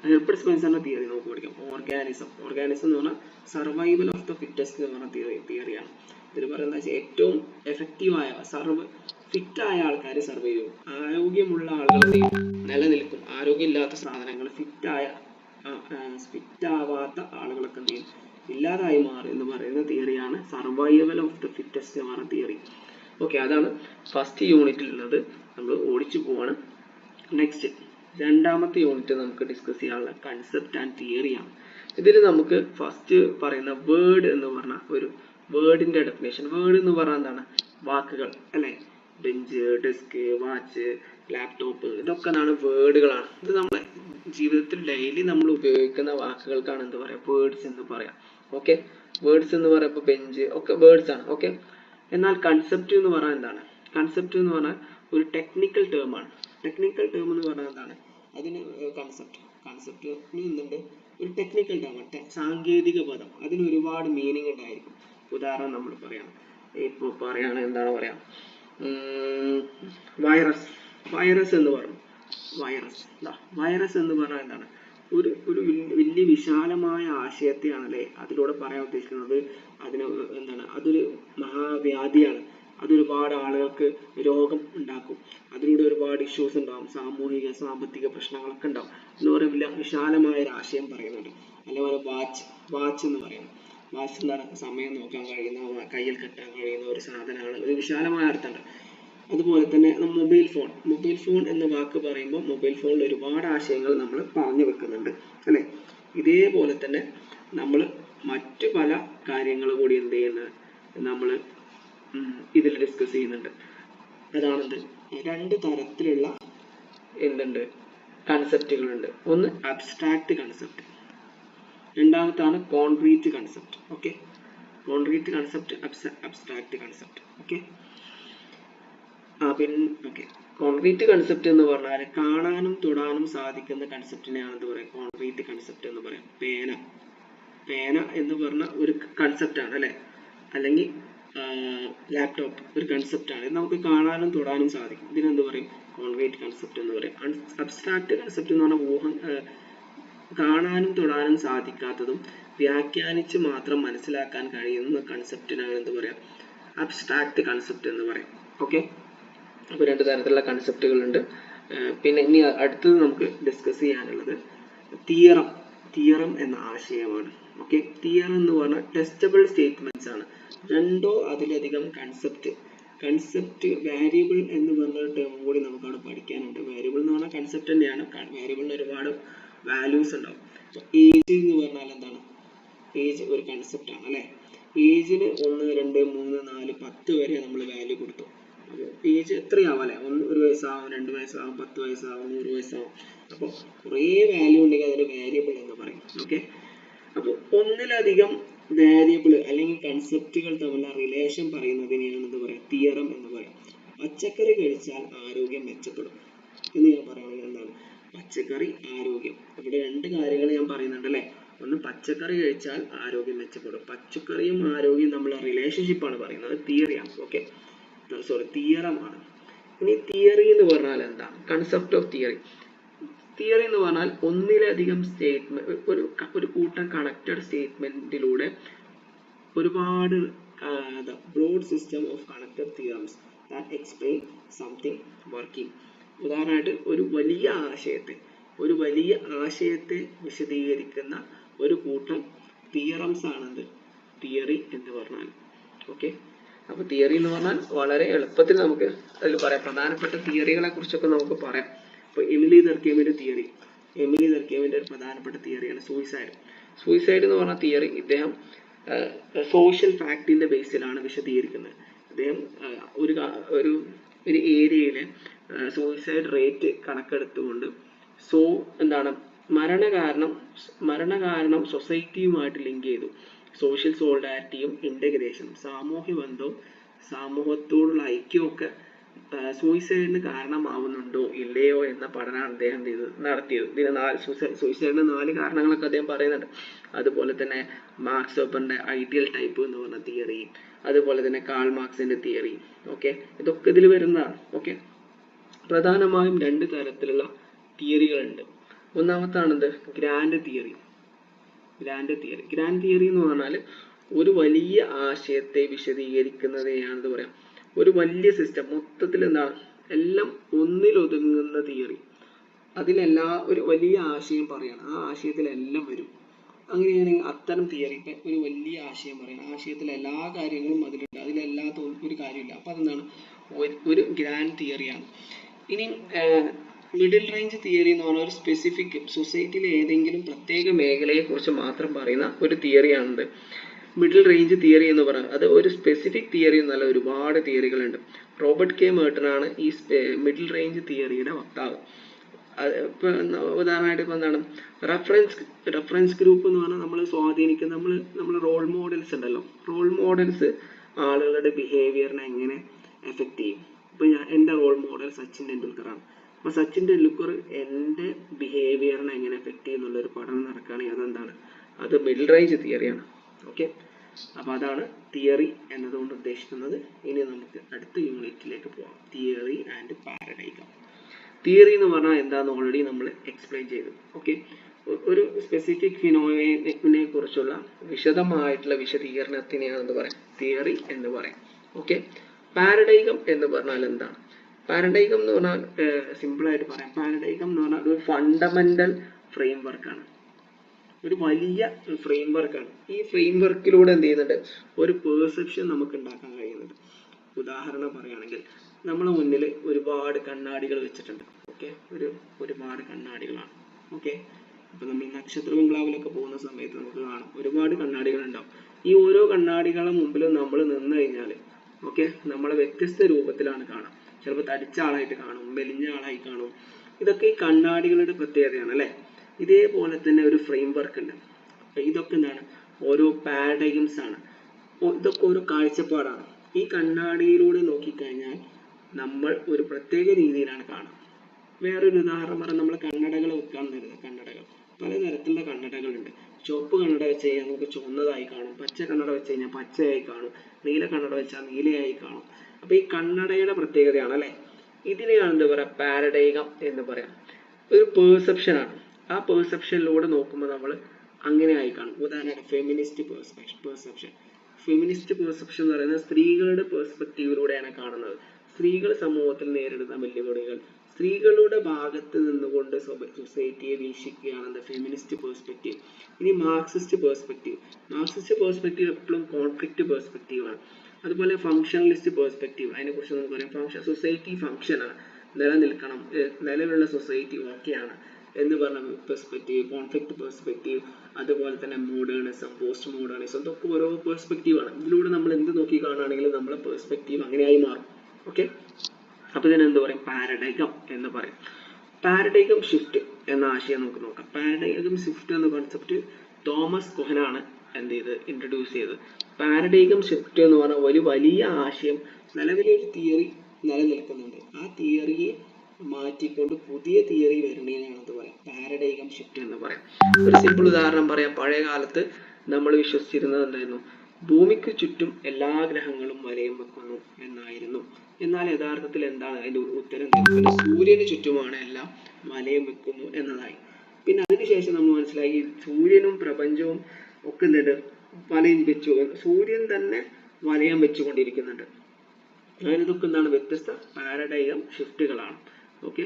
ഹെർബർട്ട് സ്പെൻസറിന്റെ തിയറി നമുക്ക് പഠിക്കാം. ഓർഗാനിസം എന്ന് പറഞ്ഞാൽ സർവൈവൽ ഓഫ് ദ ഫിറ്റസ്റ്റ് എന്ന് പറഞ്ഞ തിയറിയാണ്. ഇതിൽ പറയുന്നത് ഏറ്റവും എഫക്റ്റീവായ ഫിറ്റായ ആൾക്കാർ സർവൈവ് ചെയ്യും, ആരോഗ്യമുള്ള ആളുകൾ നിലനിൽക്കും, ആരോഗ്യമില്ലാത്ത സാധനങ്ങൾ ഫിറ്റാവാത്ത ആളുകളൊക്കെ എന്ത് ചെയ്യും, ഇല്ലാതായി മാറും എന്ന് പറയുന്ന തിയറിയാണ് സർവൈവൽ ഓഫ് ദ ഫിറ്റസ്റ്റ് എന്ന് പറയുന്ന തിയറി. ഓക്കെ, അതാണ് ഫസ്റ്റ് യൂണിറ്റിലുള്ളത്. നമ്മൾ ഓടിച്ചു പോവാണ്. നെക്സ്റ്റ് രണ്ടാമത്തെ യൂണിറ്റ് നമുക്ക് ഡിസ്കസ് ചെയ്യാനുള്ള കൺസെപ്റ്റ് ആൻഡ് തിയറിയാണ്. ഇതിൽ നമുക്ക് ഫസ്റ്റ് പറയുന്ന വേർഡ് എന്ന് പറഞ്ഞ ഒരു വേർഡിന്റെ ഡെഫിനേഷൻ. വേർഡ് എന്ന് പറഞ്ഞാൽ എന്താണ്, വാക്കുകൾ അല്ലെ. ബെഞ്ച്, ഡെസ്ക്, വാച്ച്, ലാപ്ടോപ്പ്, ഇതൊക്കെ വേർഡുകളാണ്. ഇത് നമ്മുടെ ജീവിതത്തിൽ ഡെയിലി നമ്മൾ ഉപയോഗിക്കുന്ന വാക്കുകൾക്കാണ് എന്ത് പറയാ, വേർഡ്സ് എന്ന് പറയാം. ഓക്കെ, വേർഡ്സ് എന്ന് പറയുമ്പോൾ ബെഞ്ച് ഒക്കെ വേർഡ്സ് ആണ്. ഓക്കെ, എന്നാൽ കൺസെപ്റ്റ് എന്ന് പറഞ്ഞാൽ എന്താണ്? കൺസെപ്റ്റ് എന്ന് പറഞ്ഞാൽ ഒരു ടെക്നിക്കൽ ടേം ആണ്. ടെക്നിക്കൽ ടേം എന്ന് പറഞ്ഞാൽ എന്താണ്, അതിന് കൺസെപ്റ്റ് നിന്നുണ്ട് ഒരു ടെക്നിക്കൽ ടേം, സാങ്കേതിക പദം. അതിന് ഒരുപാട് മീനിങ് ഉണ്ടായിരിക്കും. ഉദാഹരണം നമ്മൾ പറയാം, ഇപ്പോൾ പറയാണ് എന്താണ് പറയാ, വൈറസ് എന്ന് പറഞ്ഞു. വൈറസ് എന്ന് പറഞ്ഞാൽ എന്താണ്, ഒരു വലിയ വിശാലമായ ആശയത്തെയാണ് അല്ലെ അതിലൂടെ പറയാൻ ഉദ്ദേശിക്കുന്നത്. അതിന് എന്താണ്, അതൊരു മഹാവ്യാധിയാണ്. അതൊരുപാട് ആളുകൾക്ക് രോഗം ഉണ്ടാക്കും. അതിലൂടെ ഒരുപാട് ഇഷ്യൂസ് ഉണ്ടാവും, സാമൂഹിക സാമ്പത്തിക പ്രശ്നങ്ങളൊക്കെ ഉണ്ടാവും എന്ന് പറയുമ്പോൾ വിശാലമായ ഒരു ആശയം പറയുന്നുണ്ട്. അതേപോലെ വാച്ച് എന്ന് പറയുന്നത്, വാച്ച് എന്താണ്, സമയം നോക്കാൻ കഴിയുന്ന, കയ്യിൽ കെട്ടാൻ കഴിയുന്ന ഒരു സാധനമാണ്. ഒരു വിശാലമായ അർത്ഥമുണ്ട്. അതുപോലെ തന്നെ മൊബൈൽ ഫോൺ എന്ന വാക്ക് പറയുമ്പോൾ മൊബൈൽ ഫോണിൽ ഒരുപാട് ആശയങ്ങൾ നമ്മൾ പറഞ്ഞു വെക്കുന്നുണ്ട് അല്ലെ. ഇതേപോലെ തന്നെ നമ്മൾ മറ്റു പല കാര്യങ്ങൾ കൂടി എന്ത് ചെയ്യുന്നത് നമ്മൾ ഇതിൽ ഡിസ്കസ് ചെയ്യുന്നുണ്ട്. അതാണെന്ത്, രണ്ട് തരത്തിലുള്ള എന്തുണ്ട്, കൺസെപ്റ്റുകളുണ്ട്. ഒന്ന് അബ്സ്ട്രാക്ട് കൺസെപ്റ്റ്, രണ്ടാമത്താണ് concrete concept. Okay, concrete concept, abstract concept. Okay, concrete concept എന്ന് പറഞ്ഞാൽ കാണാനും തൊടാനും സാധിക്കുന്ന കൺസെപ്റ്റിനെയാണ് എന്ത് പറയുക, കോൺക്രീറ്റ് കൺസെപ്റ്റ് എന്ന് പറയാം. പേന എന്ന് പറഞ്ഞ ഒരു കൺസെപ്റ്റ് ആണ് അല്ലെ, അല്ലെങ്കിൽ ലാപ്ടോപ്പ് ഒരു കൺസെപ്റ്റ് ആണ്. ഇത് നമുക്ക് കാണാനും തൊടാനും സാധിക്കും. ഇതിനെന്ത് പറയും, കോൺക്രീറ്റ് കൺസെപ്റ്റ് എന്ന് പറയും. അബ്സ്ട്രാക്ട് കൺസെപ്റ്റ് എന്ന് പറഞ്ഞാൽ കാണാനും തൊടാനും സാധിക്കാത്തതും വ്യാഖ്യാനിച്ച് മാത്രം മനസ്സിലാക്കാൻ കഴിയുന്ന കൺസെപ്റ്റിനാണ് എന്ത് പറയാം, അബ്സ്ട്രാക്ട് കൺസെപ്റ്റ് എന്ന് പറയും. ഓക്കെ, അപ്പോൾ രണ്ട് തരത്തിലുള്ള കൺസെപ്റ്റുകളുണ്ട്. പിന്നെ ഇനി അടുത്തത് നമുക്ക് ഡിസ്കസ് ചെയ്യാനുള്ളത് തിയറം എന്ന ആശയമാണ്. ഓക്കെ, തിയറം എന്ന് പറഞ്ഞാൽ ടെസ്റ്റബിൾ സ്റ്റേറ്റ്മെന്റ്സ് ആണ്. രണ്ടോ അതിലധികം കൺസെപ്റ്റ് വേരിയബിൾ എന്ന് പറഞ്ഞ ടേം കൂടി നമുക്ക് അവിടെ പഠിക്കാനുണ്ട്. വേരിയബിൾ എന്ന് പറഞ്ഞാൽ കൺസെപ്റ്റ് തന്നെയാണ്. വേരിയബിളിന് ഒരുപാട് വാല്യൂസ് ഉണ്ടാവും. ഏജ് എന്ന് പറഞ്ഞാൽ എന്താണ്, ഏജ് ഒരു കൺസെപ്റ്റ് ആണ് അല്ലെ. ഏജിന് 1, 2, 3, 4, 10 വരെ നമ്മൾ വാല്യൂ കൊടുത്തു. അപ്പോൾ ഏജ് എത്രയാവും അല്ലെ, 1 വയസ്സാവും, 2 വയസ്സാവും, 10 വയസ്സാവും, 100 വയസ്സാവും. അപ്പോൾ കുറേ വാല്യൂ ഉണ്ടെങ്കിൽ അതിന് വേരിയബിൾ എന്ന് പറയും. ഓക്കെ, അപ്പോൾ ഒന്നിലധികം വേരിയബിൾ അല്ലെങ്കിൽ കൺസെപ്റ്റുകൾ തമ്മിലുള്ള റിലേഷൻ പറയുന്നതിനെയാണ് എന്ത് പറയാം, തിയറം എന്ന് പറയാം. പച്ചക്കറി കഴിച്ചാൽ ആരോഗ്യം മെച്ചപ്പെടും എന്ന് ഞാൻ പറയുന്നത് എന്താണ്, പച്ചക്കറി ആരോഗ്യം. ഇവിടെ രണ്ട് കാര്യങ്ങൾ ഞാൻ പറയുന്നുണ്ട് അല്ലെ. ഒന്ന്, പച്ചക്കറി കഴിച്ചാൽ ആരോഗ്യം മെച്ചപ്പെടും. പച്ചക്കറിയും ആരോഗ്യം തമ്മിലുള്ള റിലേഷൻഷിപ്പ് ആണ് പറയുന്നത്, തിയറിയാണ്. ഓക്കെ, തിയറമാണ്. ഇനി തിയറി എന്ന് പറഞ്ഞാൽ എന്താണ്, കൺസെപ്റ്റ് ഓഫ് തിയറി എന്ന് പറഞ്ഞാൽ ഒന്നിലധികം സ്റ്റേറ്റ്മെന്റ്, ഒരു കൂട്ടം കണക്റ്റഡ് സ്റ്റേറ്റ്മെന്റിലൂടെ ഒരുപാട് broad system of connected theorems that explain something working. ഉദാഹരണമായിട്ട് ഒരു വലിയ ആശയത്തെ വിശദീകരിക്കുന്ന ഒരു കൂട്ടം തിയറംസ് ആണെന്ന് തിയറി എന്ന് പറഞ്ഞാൽ. ഓക്കെ, അപ്പൊ തിയറി എന്ന് പറഞ്ഞാൽ വളരെ എളുപ്പത്തിൽ നമുക്ക് അതിൽ പറയാം. പ്രധാനപ്പെട്ട തിയറികളെ കുറിച്ചൊക്കെ നമുക്ക് പറയാം. ഇപ്പൊ എമിലി ദർക്കേമിന്റെ ഒരു പ്രധാനപ്പെട്ട തിയറിയാണ് സൂയിസൈഡ് എന്ന് പറഞ്ഞ തിയറി. ഇദ്ദേഹം സോഷ്യൽ ഫാക്ടിന്റെ ബേസിലാണ് വിശദീകരിക്കുന്നത്. അദ്ദേഹം ഒരു ഏരിയയിലെ സൂയിസൈഡ് റേറ്റ് കണക്കെടുത്തുകൊണ്ട് എന്താണ് മരണകാരണം സൊസൈറ്റിയുമായിട്ട് ലിങ്ക് ചെയ്തു. സോഷ്യൽ സോളിഡാരിറ്റിയും ഇന്റഗ്രേഷനും സാമൂഹ്യ ബന്ധവും സമൂഹത്തോടുള്ള ഐക്യവും ഒക്കെ സൂയിസൈഡിന് കാരണമാവുന്നുണ്ടോ ഇല്ലയോ എന്ന പഠനമാണ് അദ്ദേഹം നടത്തിയത്. സൂയിസൈഡിന് 4 കാരണങ്ങളൊക്കെ അദ്ദേഹം പറയുന്നുണ്ട്. അതുപോലെ തന്നെ മാർക്സ് വെബറിന്റെ ഐഡിയൽ ടൈപ്പ് എന്ന് പറഞ്ഞ തിയറി, അതുപോലെ തന്നെ കാൾ മാർക്സിന്റെ തിയറി, ഓക്കെ, ഇതൊക്കെ ഇതിൽ വരുന്നതാണ്. ഓക്കെ, പ്രധാനമായും 2 തരത്തിലുള്ള തിയറികളുണ്ട്. ഒന്നാമത്താണെന്ത്? ഗ്രാൻഡ് തിയറി എന്ന് പറഞ്ഞാൽ ഒരു വലിയ ആശയത്തെ വിശദീകരിക്കുന്നതിനെയാണെന്ന് പറയാം. ഒരു വലിയ സിസ്റ്റം മൊത്തത്തിൽ എന്താണ്, എല്ലാം ഒന്നിലൊതുങ്ങുന്ന തിയറി. ഒരു വലിയ ആശയം പറയണം, ആ ആശയത്തിൽ എല്ലാം വരും. അങ്ങനെയാണെങ്കിൽ അത്തരം തിയറി, ഒരു വലിയ ആശയം പറയണം, ആശയത്തിൽ എല്ലാ കാര്യങ്ങളും അതിലുണ്ട്, അതിലല്ലാത്ത ഒരു കാര്യമില്ല. അപ്പൊ അതെന്താണ്, ഒരു ഗ്രാൻഡ് തിയറിയാണ്. ഇനി മിഡിൽ റേഞ്ച് തിയറി എന്ന് പറഞ്ഞാൽ ഒരു സ്പെസിഫിക് സൊസൈറ്റിയിലെ ഏതെങ്കിലും പ്രത്യേക മേഖലയെ കുറിച്ച് മാത്രം പറയുന്ന ഒരു തിയറിയാണിത്. മിഡിൽ റേഞ്ച് തിയറി എന്ന് പറയുന്നത് അത് ഒരു സ്പെസിഫിക് തിയറി എന്നല്ല, ഒരുപാട് തിയറികളുണ്ട്. റോബർട്ട് കെ മേർട്ടൺ ആണ് ഈ മിഡിൽ റേഞ്ച് തിയറിയുടെ വക്താവ്. ഇപ്പൊ ഉദാഹരണമായിട്ട് ഇപ്പൊ എന്താണ്, റെഫറൻസ് ഗ്രൂപ്പ് എന്ന് പറഞ്ഞാൽ നമ്മൾ സ്വാധീനിക്കുന്ന നമ്മൾ റോൾ മോഡൽസ് ഉണ്ടല്ലോ, റോൾ മോഡൽസ് ആളുകളുടെ ബിഹേവിയറിനെ എങ്ങനെ എഫക്ട് ചെയ്യും. ഇപ്പൊ എൻ്റെ റോൾ മോഡൽ സച്ചിൻ ടെണ്ടുൽക്കർ ആണ്. അപ്പൊ സച്ചിൻ ടെണ്ടുൽക്കർ എൻ്റെ ബിഹേവിയറിനെ എങ്ങനെ എഫക്ട് ചെയ്യുന്നുള്ള ഒരു പഠനം നടക്കുകയാണെങ്കിൽ അതെന്താണ്, അത് മിഡിൽ റേഞ്ച് തിയറിയാണ്. ഓക്കെ, അപ്പൊ അതാണ് തിയറി എന്നതുകൊണ്ട് ഉദ്ദേശിക്കുന്നത്. ഇനി നമുക്ക് അടുത്ത യൂണിറ്റിലേക്ക് പോവാം, തിയറി ആൻഡ് പാരഡൈഗം. തിയറി എന്ന് പറഞ്ഞാൽ എന്താന്ന് ഓൾറെഡി നമ്മൾ എക്സ്പ്ലെയിൻ ചെയ്തു. ഓക്കെ, ഒരു സ്പെസിഫിക് ഫിനോമിനെ കുറിച്ചുള്ള വിശദമായിട്ടുള്ള വിശദീകരണത്തിനെയാണ് എന്ത് പറയാം, തിയറി എന്ന് പറയാം. ഓക്കെ, പാരഡൈഗം എന്ന് പറഞ്ഞാൽ എന്താണ്? പാരഡൈഗം എന്ന് പറഞ്ഞാൽ സിമ്പിൾ ആയിട്ട് പറയാം, പാരഡൈഗം എന്ന് പറഞ്ഞാൽ ഒരു ഫണ്ടമെന്റൽ ഫ്രെയിം വർക്കാണ്, ഒരു വലിയ ഫ്രെയിം വർക്കാണ്. ഈ ഫ്രെയിം വർക്കിലൂടെ എന്ത് ചെയ്യുന്നുണ്ട്, ഒരു പെർസെപ്ഷൻ നമുക്ക് ഉണ്ടാക്കാൻ കഴിയുന്നുണ്ട്. ഉദാഹരണം പറയുകയാണെങ്കിൽ നമ്മളെ മുന്നിൽ ഒരുപാട് കണ്ണാടികൾ വെച്ചിട്ടുണ്ട്. ഓക്കെ, ഒരുപാട് കണ്ണാടികളാണ്. ഓക്കെ, അപ്പൊ നമ്മൾ നക്ഷത്ര ബംഗ്ലാവിലൊക്കെ പോകുന്ന സമയത്ത് നമുക്ക് കാണാം ഒരുപാട് കണ്ണാടികൾ ഉണ്ടാവും. ഈ ഓരോ കണ്ണാടികളുടെ മുമ്പിലും നമ്മൾ നിന്ന് കഴിഞ്ഞാൽ ഓക്കെ, നമ്മളെ വ്യത്യസ്ത രൂപത്തിലാണ് കാണാം. ചിലപ്പോൾ തടിച്ച ആളായിട്ട് കാണും, മെലിഞ്ഞ ആളായി കാണും. ഇതൊക്കെ ഈ കണ്ണാടികളുടെ പ്രത്യേകതയാണ് അല്ലെ. ഇതേപോലെ തന്നെ ഒരു ഫ്രെയിം വർക്ക് ഉണ്ട്. ഇതൊക്കെ എന്താണ്, ഓരോ പാരഡൈഗംസ് ആണ്, ഇതൊക്കെ ഓരോ കാഴ്ചപ്പാടാണ്. ഈ കണ്ണാടിയിലൂടെ നോക്കിക്കഴിഞ്ഞാൽ നമ്മൾ ഒരു പ്രത്യേക രീതിയിലാണ് കാണുക. വേറൊരു ഉദാഹരണം പറഞ്ഞാൽ നമ്മൾ കണ്ണടകൾ വെക്കാന്ന് കരുതുക. കണ്ണടകൾ പലതരത്തിലുള്ള കണ്ണടകളുണ്ട്. ചുവപ്പ് കണ്ണട വെച്ച് കഴിഞ്ഞാൽ നമുക്ക് ചുവന്നതായി കാണും, പച്ച കണ്ണട വെച്ച് കഴിഞ്ഞാൽ പച്ചയായി കാണും, നീല കണ്ണട വെച്ചാൽ നീലയായി കാണും. അപ്പൊ ഈ കണ്ണടയുടെ പ്രത്യേകതയാണ് അല്ലെ. ഇതിനെയാണ് എന്താ പറയാ, പാരഡൈഗം എന്ന് പറയാം. ഒരു പെർസെപ്ഷൻ ആണ്. ആ പെർസെപ്ഷനിലൂടെ നോക്കുമ്പോൾ നമ്മൾ അങ്ങനെ ആയി കാണും. ഉദാഹരണം ഫെമിനിസ്റ്റ് പെർസെപ്ഷൻ. ഫെമിനിസ്റ്റ് പെർസെപ്ഷൻ എന്ന് പറയുന്നത് സ്ത്രീകളുടെ പെർസ്പെക്റ്റീവിലൂടെയാണ് കാണുന്നത്. സ്ത്രീകൾ സമൂഹത്തിൽ നേരിടുന്ന വെല്ലുവിളികൾ, സ്ത്രീകളുടെ ഭാഗത്ത് നിന്നുകൊണ്ട് സൊസൈറ്റിയെ വീക്ഷിക്കുകയാണ് ഫെമിനിസ്റ്റ് പെർസ്പെക്റ്റീവ്. ഇനി മാർക്സിസ്റ്റ് പെർസ്പെക്റ്റീവ് എപ്പോഴും കോൺഫ്ലിക്റ്റ് പെർസ്പെക്റ്റീവ് ആണ്. അതുപോലെ ഫങ്ഷണലിസ്റ്റ് പെർസ്പെക്റ്റീവ്, അതിനെ കുറിച്ച് നമുക്ക് പറയാം. സൊസൈറ്റി ഫങ്ഷൻ ആണ്, നിലനിൽക്കണം, നിലവിലുള്ള സൊസൈറ്റി ഓക്കെയാണ് എന്ന് പറഞ്ഞ പെർസ്പെക്റ്റീവ്, കോൺഫ്ലിക്റ്റ് പെർസ്പെക്റ്റീവ്. അതുപോലെ തന്നെ മോഡേണിസം, പോസ്റ്റ് മോഡേണിസം, ഇതൊക്കെ ഓരോ പെർസ്പെക്റ്റീവ് ആണ്. ഇതിലൂടെ നമ്മൾ എന്ത് നോക്കി കാണുകയാണെങ്കിലും നമ്മളെ പെർസ്പെക്റ്റീവ് അങ്ങനെയായി മാറും. ഓക്കെ, അപ്പൊ ഇതിനെന്ത് പറയും, പാരഡൈഗം എന്ന് പറയും. പാരഡൈഗം ഷിഫ്റ്റ് എന്ന ആശയം നമുക്ക് നോക്കാം. പാരഡൈഗം ഷിഫ്റ്റ് എന്ന കോൺസെപ്റ്റ് തോമസ് കൊഹനാണ് എന്ത് ചെയ്ത് ഇൻട്രൊഡ്യൂസ് ചെയ്തത്. പാരഡൈഗം ഷിഫ്റ്റ് എന്ന് പറഞ്ഞാൽ ഒരു വലിയ ആശയം, നിലവിലെ ഒരു തിയറി നിലനിൽക്കുന്നുണ്ട്, ആ തിയറിയെ മാറ്റിക്കൊണ്ട് പുതിയ തിയറി വരുന്നതിനാണ് എന്ത് പറയാം, പാരഡൈഗം ഷിഫ്റ്റ് എന്ന് പറയാം. ഒരു സിമ്പിൾ ഉദാഹരണം പറയാം. പഴയ കാലത്ത് നമ്മൾ വിശ്വസിച്ചിരുന്നത് എന്തായിരുന്നു, ഭൂമിക്ക് ചുറ്റും എല്ലാ ഗ്രഹങ്ങളും വലയം വെക്കുന്നു എന്നായിരുന്നു. എന്നാൽ യഥാർത്ഥത്തിൽ എന്താണ് അതിന്റെ ഉത്തരം? സൂര്യന് ചുറ്റുമാണ് എല്ലാം വലയം വെക്കുന്നു എന്നതായി. പിന്നെ അതിനുശേഷം നമ്മൾ മനസ്സിലാക്കി സൂര്യനും പ്രപഞ്ചവും ഒക്കെ എന്തുണ്ട്, വലയം വെച്ചു, സൂര്യൻ തന്നെ വലയം വെച്ചുകൊണ്ടിരിക്കുന്നുണ്ട്. അങ്ങനെ ഇതൊക്കെ എന്താണ്, വ്യത്യസ്ത പാരഡൈഗം ഷിഫ്റ്റുകളാണ്. ഓക്കെ,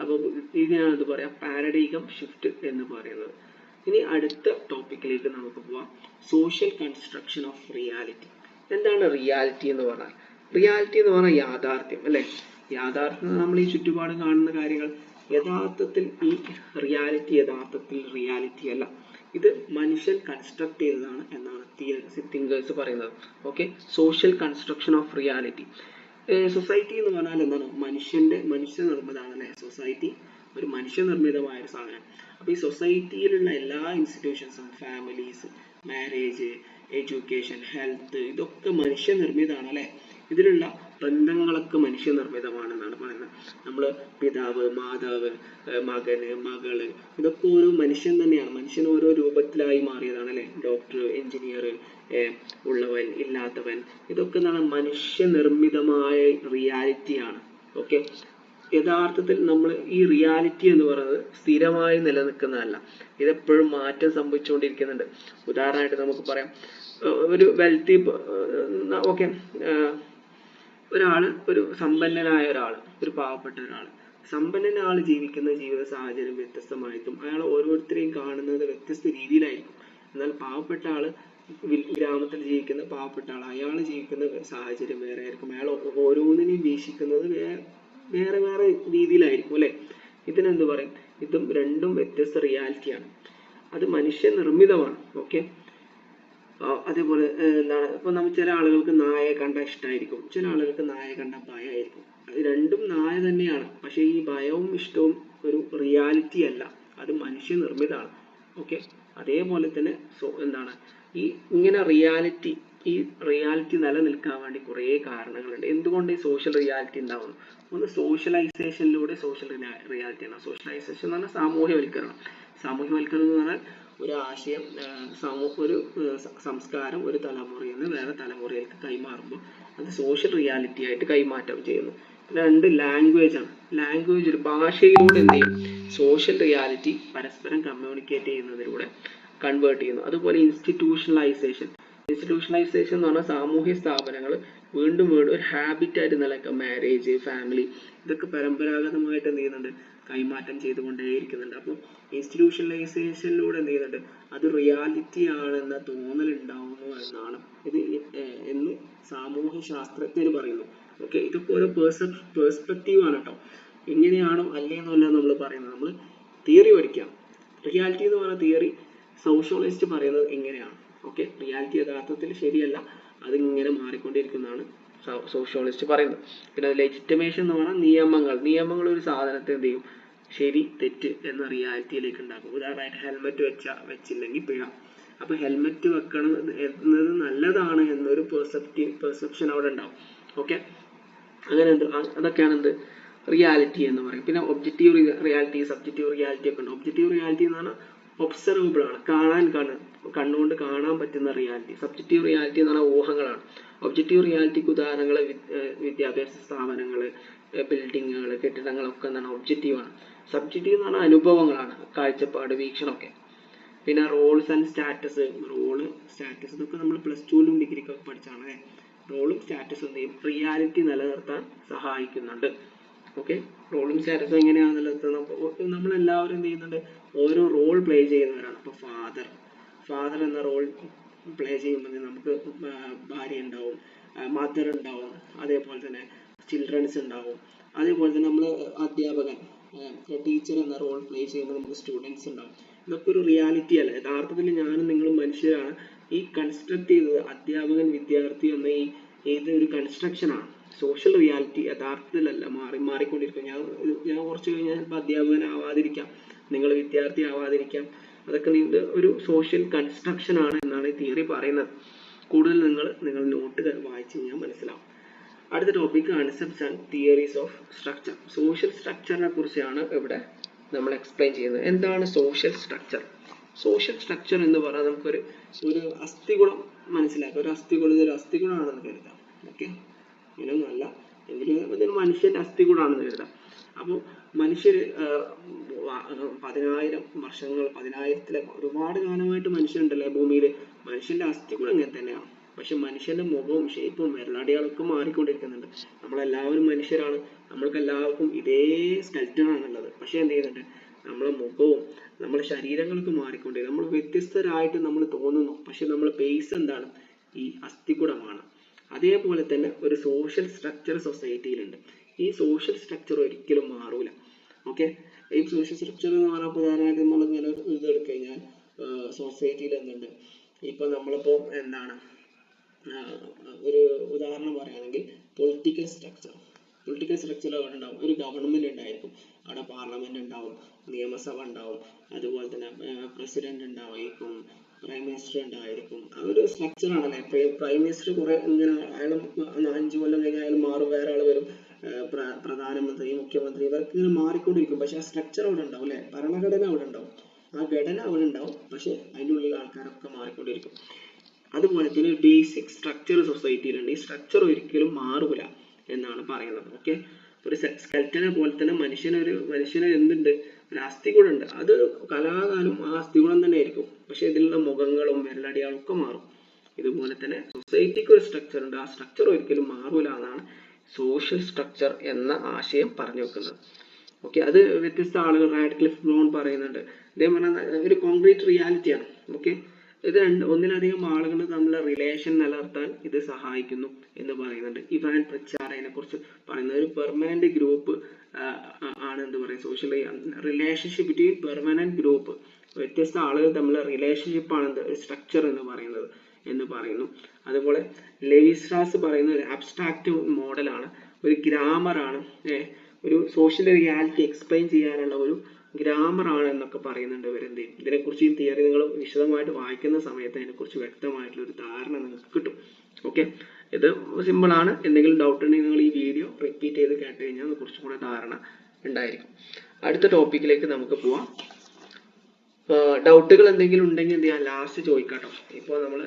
അപ്പൊ ഇതിനാണ് ഇത് പറയാം, പാരഡൈഗം ഷിഫ്റ്റ് എന്ന് പറയുന്നത്. ഇനി അടുത്ത ടോപ്പിക്കിലേക്ക് നമുക്ക് പോവാം, സോഷ്യൽ കൺസ്ട്രക്ഷൻ ഓഫ് റിയാലിറ്റി. എന്താണ് റിയാലിറ്റി എന്ന് പറഞ്ഞാൽ? റിയാലിറ്റി എന്ന് പറഞ്ഞാൽ യാഥാർത്ഥ്യം അല്ലെ. യാഥാർത്ഥ്യം നമ്മൾ ഈ ചുറ്റുപാടും കാണുന്ന കാര്യങ്ങൾ. യഥാർത്ഥത്തിൽ ഈ യഥാർത്ഥത്തിൽ റിയാലിറ്റി അല്ല, ഇത് മനുഷ്യൻ കൺസ്ട്രക്ട് ചെയ്തതാണ് എന്നാണ് തിങ്കേഴ്സ് പറയുന്നത്. Okay, social construction of reality. Society എന്ന് പറഞ്ഞാൽ എന്താണ്, മനുഷ്യ നിർമ്മിതമാണ് അല്ലെ. സൊസൈറ്റി ഒരു മനുഷ്യനിർമ്മിതമായ ഒരു സാധനം. അപ്പോൾ ഈ സൊസൈറ്റിയിലുള്ള എല്ലാ ഇൻസ്റ്റിറ്റ്യൂഷൻസും, ഫാമിലീസ്, മാരേജ്, എഡ്യൂക്കേഷൻ, ഹെൽത്ത്, ഇതൊക്കെ മനുഷ്യനിർമ്മിതമാണ് അല്ലേ? ഇതിലുള്ള ബന്ധങ്ങളൊക്കെ മനുഷ്യനിർമ്മിതമാണെന്നാണ് പറയുന്നത്. നമ്മൾ പിതാവ്, മാതാവ്, മകന്, മകള്, ഇതൊക്കെ ഓരോ മനുഷ്യൻ തന്നെയാണ്. മനുഷ്യൻ ഓരോ രൂപത്തിലായി മാറിയതാണ് അല്ലേ? ഡോക്ടർ, എഞ്ചിനീയർ, ഉള്ളവൻ, ഇല്ലാത്തവൻ, ഇതൊക്കെ എന്താണ്? മനുഷ്യനിർമ്മിതമായ റിയാലിറ്റിയാണ്. ഓക്കെ, യഥാർത്ഥത്തിൽ നമ്മൾ ഈ റിയാലിറ്റി എന്ന് പറയുന്നത് സ്ഥിരമായി നിലനിൽക്കുന്നതല്ല. ഇതെപ്പോഴും മാറ്റം സംഭവിച്ചുകൊണ്ടിരിക്കുന്നുണ്ട്. ഉദാഹരണമായിട്ട് നമുക്ക് പറയാം, ഒരു വെൽത്തി, ഓക്കെ, ഒരു സമ്പന്നനായ ഒരാൾ, ഒരു പാവപ്പെട്ട ഒരാൾ, സമ്പന്നനായ ആൾ ജീവിക്കുന്ന ജീവിത സാഹചര്യം വ്യത്യസ്തമായിട്ടും അയാൾ ഓരോരുത്തരെയും കാണുന്നത് വ്യത്യസ്ത രീതിയിലായിരിക്കും. എന്നാൽ പാവപ്പെട്ട ആള്, ഗ്രാമത്തിൽ ജീവിക്കുന്ന പാവപ്പെട്ട ആൾ, അയാൾ ജീവിക്കുന്ന സാഹചര്യം വേറെ ആയിരിക്കും. അയാൾ ഓരോന്നിനെയും വീക്ഷിക്കുന്നത് വേറെ വേറെ രീതിയിലായിരിക്കും അല്ലെ? ഇതിനെന്ത് പറയും? ഇതും രണ്ടും വ്യത്യസ്ത റിയാലിറ്റിയാണ്. അത് മനുഷ്യനിർമ്മിതമാണ്. ഓക്കെ, അതേപോലെ എന്താണ്, ഇപ്പൊ നമ്മൾ ചില ആളുകൾക്ക് നായയെ കണ്ട ഇഷ്ടമായിരിക്കും, ചില ആളുകൾക്ക് നായയെ കണ്ട ഭയമായിരിക്കും. രണ്ടും നായ തന്നെയാണ്, പക്ഷെ ഈ ഭയവും ഇഷ്ടവും ഒരു റിയാലിറ്റി അല്ല, അത് മനുഷ്യനിർമ്മിതമാണ്. ഓക്കെ, അതേപോലെ തന്നെ എന്താണ്, ഇങ്ങനെ ഈ റിയാലിറ്റി നിലനിൽക്കാൻ വേണ്ടി കുറേ കാരണങ്ങളുണ്ട്. എന്തുകൊണ്ട് ഈ സോഷ്യൽ റിയാലിറ്റി ഉണ്ടാവുന്നു? ഒന്ന്, സോഷ്യലൈസേഷനിലൂടെ സോഷ്യൽ റിയാലിറ്റിയാണ്. സോഷ്യലൈസേഷൻ എന്ന് പറഞ്ഞാൽ സാമൂഹ്യവൽക്കരണം. സാമൂഹ്യവൽക്കരണം എന്ന് പറഞ്ഞാൽ ഒരു ആശയം, ഒരു സംസ്കാരം ഒരു തലമുറയിൽ നിന്ന് വേറെ തലമുറയിലേക്ക് കൈമാറുമ്പോൾ അത് സോഷ്യൽ റിയാലിറ്റി ആയിട്ട് കൈമാറ്റം ചെയ്യുന്നു. രണ്ട്, ലാംഗ്വേജ് ആണ്. ലാംഗ്വേജ്, ഒരു ഭാഷയിലൂടെ എന്ത് ചെയ്യും? സോഷ്യൽ റിയാലിറ്റി പരസ്പരം കമ്മ്യൂണിക്കേറ്റ് ചെയ്യുന്നതിലൂടെ കൺവേർട്ട് ചെയ്യുന്നു. അതുപോലെ ഇൻസ്റ്റിറ്റ്യൂഷണലൈസേഷൻ എന്ന് പറഞ്ഞാൽ സാമൂഹ്യ സ്ഥാപനങ്ങൾ വീണ്ടും വീണ്ടും ഒരു ഹാബിറ്റായിട്ട് നിലനിൽക്കുക. മാരേജ്, ഫാമിലി, ഇതൊക്കെ പരമ്പരാഗതമായിട്ട് എന്ത് ചെയ്യുന്നുണ്ട്? കൈമാറ്റം ചെയ്തുകൊണ്ടേയിരിക്കുന്നുണ്ട്. അപ്പോൾ ഇൻസ്റ്റിറ്റ്യൂഷണലൈസേഷനിലൂടെ എന്ത് ചെയ്യുന്നുണ്ട്? അത് റിയാലിറ്റി ആണെന്ന തോന്നൽ ഉണ്ടാവുന്നു എന്നാണ് എന്ന് സാമൂഹ്യ ശാസ്ത്രജ്ഞർ പറയുന്നു. ഓക്കെ, ഇതൊക്കെ ഓരോ പേഴ്സ്പെക്റ്റീവ് ആണ് കേട്ടോ. ഇങ്ങനെയാണോ അല്ലേന്നല്ല നമ്മൾ പറയുന്നത്. നമ്മൾ തിയറി പഠിക്കാം. റിയാലിറ്റി എന്ന് പറയുന്ന തിയറി സോഷ്യോളജിസ്റ്റ് പറയുന്നത് എങ്ങനെയാണ്? ഓക്കെ, റിയാലിറ്റി യഥാർത്ഥത്തിൽ ശരിയല്ല, അതിങ്ങനെ മാറിക്കൊണ്ടിരിക്കുന്നതാണ് സോഷ്യോളജിസ്റ്റ് പറയുന്നത്. പിന്നെ ലെജിറ്റിമേഷൻ എന്ന് പറഞ്ഞാൽ നിയമങ്ങൾ ഒരു സാധനത്തെ എന്ത് ചെയ്യും? ശരി തെറ്റ് എന്ന റിയാലിറ്റിയിലേക്ക് ഉണ്ടാക്കും. ഉദാഹരണമായിട്ട് ഹെൽമെറ്റ് വെച്ചില്ലെങ്കിൽ പിഴ. അപ്പൊ ഹെൽമെറ്റ് വെക്കണം എന്നത് നല്ലതാണ് എന്നൊരു പെർസെപ്ഷൻ അവിടെ ഉണ്ടാവും. ഓക്കെ, അങ്ങനെ അതൊക്കെയാണ് എന്ത്? റിയാലിറ്റി എന്ന് പറയും. പിന്നെ ഒബ്ജക്റ്റീവ് റിയാലിറ്റി, സബ്ജക്റ്റീവ് റിയാലിറ്റി ഒക്കെ ഉണ്ട്. ഒബ്ജക്റ്റീവ് റിയാലിറ്റി എന്ന് പറഞ്ഞാൽ ഒബ്സർവബിൾ ആണ്, കണ്ണുകൊണ്ട് കാണാൻ പറ്റുന്ന റിയാലിറ്റി. സബ്ജക്റ്റീവ് റിയാലിറ്റി എന്ന് പറഞ്ഞാൽ ഊഹങ്ങളാണ്. ഒബ്ജക്റ്റീവ് റിയാലിറ്റിക്ക് ഉദാഹരണങ്ങൾ വിദ്യാഭ്യാസ സ്ഥാപനങ്ങൾ, ബിൽഡിങ്ങുകൾ, കെട്ടിടങ്ങളൊക്കെ എന്താണ്? ഒബ്ജക്റ്റീവാണ്. സബ്ജക്റ്റീവ് എന്ന് പറഞ്ഞാൽ അനുഭവങ്ങളാണ്, കാഴ്ചപ്പാട്, വീക്ഷണമൊക്കെ. പിന്നെ റോൾസ് ആൻഡ് സ്റ്റാറ്റസ്, സ്റ്റാറ്റസ് ഇതൊക്കെ നമ്മൾ +2 ഡിഗ്രിക്കൊക്കെ പഠിച്ചാണ്. റോളും സ്റ്റാറ്റസും എന്ത് ചെയ്യും? റിയാലിറ്റി നിലനിർത്താൻ സഹായിക്കുന്നുണ്ട്. ഓക്കെ, റോളും സ്റ്റാറ്റസും എങ്ങനെയാണ് നിലനിർത്തുന്നത്? നമ്മളെല്ലാവരും എന്ത് ചെയ്യുന്നുണ്ട്? ഓരോ റോൾ പ്ലേ ചെയ്യുന്നവരാണ്. അപ്പോൾ ഫാദർ എന്ന റോൾ പ്ലേ ചെയ്യുമ്പോൾ നമുക്ക് ഭാര്യ ഉണ്ടാവും, മദർ ഉണ്ടാവും, അതേപോലെ തന്നെ ചിൽഡ്രൻസ് ഉണ്ടാവും. അതേപോലെ തന്നെ നമ്മൾ അധ്യാപകൻ, ടീച്ചർ എന്ന റോൾ പ്ലേ ചെയ്യുമ്പോൾ നമുക്ക് സ്റ്റുഡൻസ് ഉണ്ടാവും. ഇതൊക്കെ ഒരു റിയാലിറ്റി അല്ല. യഥാർത്ഥത്തിൽ ഞാനും നിങ്ങളും മനുഷ്യരാണ്. ഈ കൺസ്ട്രക്ട് ചെയ്തത് അധ്യാപകൻ, വിദ്യാർത്ഥി എന്ന ഒരു കൺസ്ട്രക്ഷനാണ്. സോഷ്യൽ റിയാലിറ്റി യഥാർത്ഥത്തിലല്ല, മാറിക്കൊണ്ടിരിക്കും. ഞാൻ കുറച്ച് കഴിഞ്ഞാൽ ചിലപ്പോൾ അധ്യാപകനാവാതിരിക്കാം, നിങ്ങൾ വിദ്യാർത്ഥി ആവാതിരിക്കാം. അതൊക്കെ ഒരു സോഷ്യൽ കൺസ്ട്രക്ഷൻ ആണ് എന്നാണ് ഈ തിയറി പറയുന്നത്. കൂടുതൽ നിങ്ങൾ നോട്ട് വായിച്ചു കഴിഞ്ഞാൽ മനസ്സിലാവും. അടുത്ത topic, concepts and theories of structure. Social സ്ട്രക്ചറിനെ കുറിച്ചാണ് ഇവിടെ നമ്മൾ എക്സ്പ്ലെയിൻ ചെയ്യുന്നത്. എന്താണ് സോഷ്യൽ സ്ട്രക്ചർ? സോഷ്യൽ സ്ട്രക്ചർ എന്ന് പറഞ്ഞാൽ നമുക്കൊരു അസ്ഥികുളം മനസ്സിലാക്കാം. ഒരു അസ്ഥികുളമാണെന്ന് കരുതാം. ഓക്കെ, ഇങ്ങനെയൊന്നുമല്ല, എങ്കിലും ഇതൊരു മനുഷ്യന്റെ അസ്ഥികൂടാണെന്ന് കരുതാം. അപ്പോൾ മനുഷ്യർ 10,000 വർഷങ്ങൾ, 10,000 ഒരുപാട് കാലമായിട്ട് മനുഷ്യനുണ്ടല്ലേ ഭൂമിയിൽ. മനുഷ്യന്റെ അസ്ഥികൂടം ഇങ്ങനെ തന്നെയാണ്. പക്ഷെ മനുഷ്യന്റെ മുഖവും ഷേപ്പും വിരലടികളൊക്കെ മാറിക്കൊണ്ടിരിക്കുന്നുണ്ട്. നമ്മളെല്ലാവരും മനുഷ്യരാണ്. നമ്മൾക്ക് എല്ലാവർക്കും ഇതേ സ്കെൽറ്റൺ ആണുള്ളത്. പക്ഷെ എന്ത് ചെയ്യുന്നുണ്ട്? നമ്മുടെ മുഖവും നമ്മുടെ ശരീരങ്ങളൊക്കെ മാറിക്കൊണ്ടിരിക്കും. നമ്മൾ വ്യത്യസ്തരായിട്ട് നമ്മൾ തോന്നുന്നു, പക്ഷെ നമ്മുടെ ബേസ് എന്താണ്? ഈ അസ്ഥികൂടമാണ്. അതേപോലെ തന്നെ ഒരു സോഷ്യൽ സ്ട്രക്ചർ സൊസൈറ്റിയിലുണ്ട്. ഈ സോഷ്യൽ സ്ട്രക്ചർ ഒരിക്കലും മാറൂല. ഓക്കെ, ഈ സോഷ്യൽ സ്ട്രക്ചർ എന്ന് പറഞ്ഞാൽ പ്രധാനമായിട്ട് നമ്മളിങ്ങനെ ഇതെടുത്തു കഴിഞ്ഞാൽ സൊസൈറ്റിയിൽ എന്തുണ്ട്? ഇപ്പൊ നമ്മളിപ്പോ എന്താണ്, ഒരു ഉദാഹരണം പറയുകയാണെങ്കിൽ പൊളിറ്റിക്കൽ സ്ട്രക്ചർ അവിടെ ഉണ്ടാവും. ഒരു ഗവൺമെന്റ് ഉണ്ടായിരിക്കും. അവിടെ പാർലമെന്റ് ഉണ്ടാവും, നിയമസഭ ഉണ്ടാവും, അതുപോലെ തന്നെ പ്രസിഡന്റ് ഉണ്ടായിരിക്കും, പ്രൈം മിനിസ്റ്റർ ഉണ്ടായിരിക്കും. ആ ഒരു സ്ട്രക്ചർ ആണല്ലേ. പ്രൈം മിനിസ്റ്റർ കുറെ ഇങ്ങനെ അയാൾ 5 കൊല്ലം കഴിഞ്ഞാൽ അയാൾ മാറും, വേറെ ആൾ വരും, പ്രധാനമന്ത്രി, മുഖ്യമന്ത്രി, ഇവർക്ക് ഇങ്ങനെ മാറിക്കൊണ്ടിരിക്കും. പക്ഷെ ആ സ്ട്രക്ചർ അവിടെ ഉണ്ടാവും അല്ലെ, ഭരണഘടന അവിടെ ഉണ്ടാവും, ആ ഘടന അവിടെ ഉണ്ടാവും. പക്ഷെ അതിൻ്റെ ഉള്ളിൽ ആൾക്കാരൊക്കെ മാറിക്കൊണ്ടിരിക്കും. അതുപോലെ തന്നെ ബേസിക് സ്ട്രക്ചർ സൊസൈറ്റിയിലുണ്ട്. ഈ സ്ട്രക്ചർ ഒരിക്കലും മാറൂല എന്നാണ് പറയുന്നത്. ഓക്കെ, ഒരു സ്കെൽറ്റനെ പോലെ തന്നെ മനുഷ്യന് എന്തുണ്ട്, ഒരു അസ്ഥികൂടം ഉണ്ട്. അത് കലാകാലം ആ അസ്ഥികൂടം തന്നെ ആയിരിക്കും. പക്ഷെ ഇതിലുള്ള മുഖങ്ങളും വിരലടിയാളും ഒക്കെ മാറും. ഇതുപോലെ തന്നെ സൊസൈറ്റിക്ക് ഒരു സ്ട്രക്ചർ ഉണ്ട്, ആ സ്ട്രക്ചർ ഒരിക്കലും മാറൂല എന്നാണ് സോഷ്യൽ സ്ട്രക്ചർ എന്ന ആശയം പറഞ്ഞു വെക്കുന്നത്. ഓക്കെ, അത് വ്യത്യസ്ത ആളുകൾ, റാഡ്ക്ലിഫ് ബ്രൗൺ പറയുന്നുണ്ട്. ഇദ്ദേഹം പറഞ്ഞ ഒരു കോൺക്രീറ്റ് റിയാലിറ്റിയാണ്. ഓക്കെ, ഇത് ഒന്നിലധികം ആളുകൾ തമ്മിലുള്ള റിലേഷൻ നിലനിർത്താൻ ഇത് സഹായിക്കുന്നു എന്ന് പറയുന്നുണ്ട്. ഇവാൻ പ്രിച്ചാർഡ് അതിനെ കുറിച്ച് പറയുന്നത് ഒരു പെർമനന്റ് ഗ്രൂപ്പ് ആണ് എന്ത് പറയുക, social relationship between permanent group, വ്യത്യസ്ത ആളുകൾ തമ്മിലുള്ള റിലേഷൻഷിപ്പ് ആണ് സ്ട്രക്ചർ എന്ന് പറയുന്നത് എന്ന് പറയുന്നു. അതുപോലെ ലെവി സ്ട്രാസ് പറയുന്ന ഒരു അബ്സ്ട്രാക്റ്റ് മോഡലാണ്, ഒരു ഗ്രാമറാണ്, ഒരു സോഷ്യൽ റിയാലിറ്റി എക്സ്പ്ലെയിൻ ചെയ്യാനുള്ള ഒരു ഗ്രാമർ ആണ് എന്നൊക്കെ പറയുന്നുണ്ട്. ഇവരെന്ത് ചെയ്യും, ഇതിനെക്കുറിച്ച് ഈ തിയറി നിങ്ങൾ വിശദമായിട്ട് വായിക്കുന്ന സമയത്ത് അതിനെക്കുറിച്ച് വ്യക്തമായിട്ടുള്ള ഒരു ധാരണ നിങ്ങൾക്ക് കിട്ടും. ഓക്കെ, ഇത് സിമ്പിൾ ആണ്. എന്തെങ്കിലും ഡൗട്ട് ഉണ്ടെങ്കിൽ നിങ്ങൾ ഈ വീഡിയോ റിപ്പീറ്റ് ചെയ്ത് കേട്ട് കഴിഞ്ഞാൽ കുറച്ചും കൂടെ ധാരണ ഉണ്ടായിരിക്കും. അടുത്ത ടോപ്പിക്കിലേക്ക് നമുക്ക് പോവാം. ഡൗട്ടുകൾ എന്തെങ്കിലും ഉണ്ടെങ്കിൽ എന്ത് ചെയ്യാം, ലാസ്റ്റ് ചോദിക്കാട്ടോ. ഇപ്പോൾ നമ്മൾ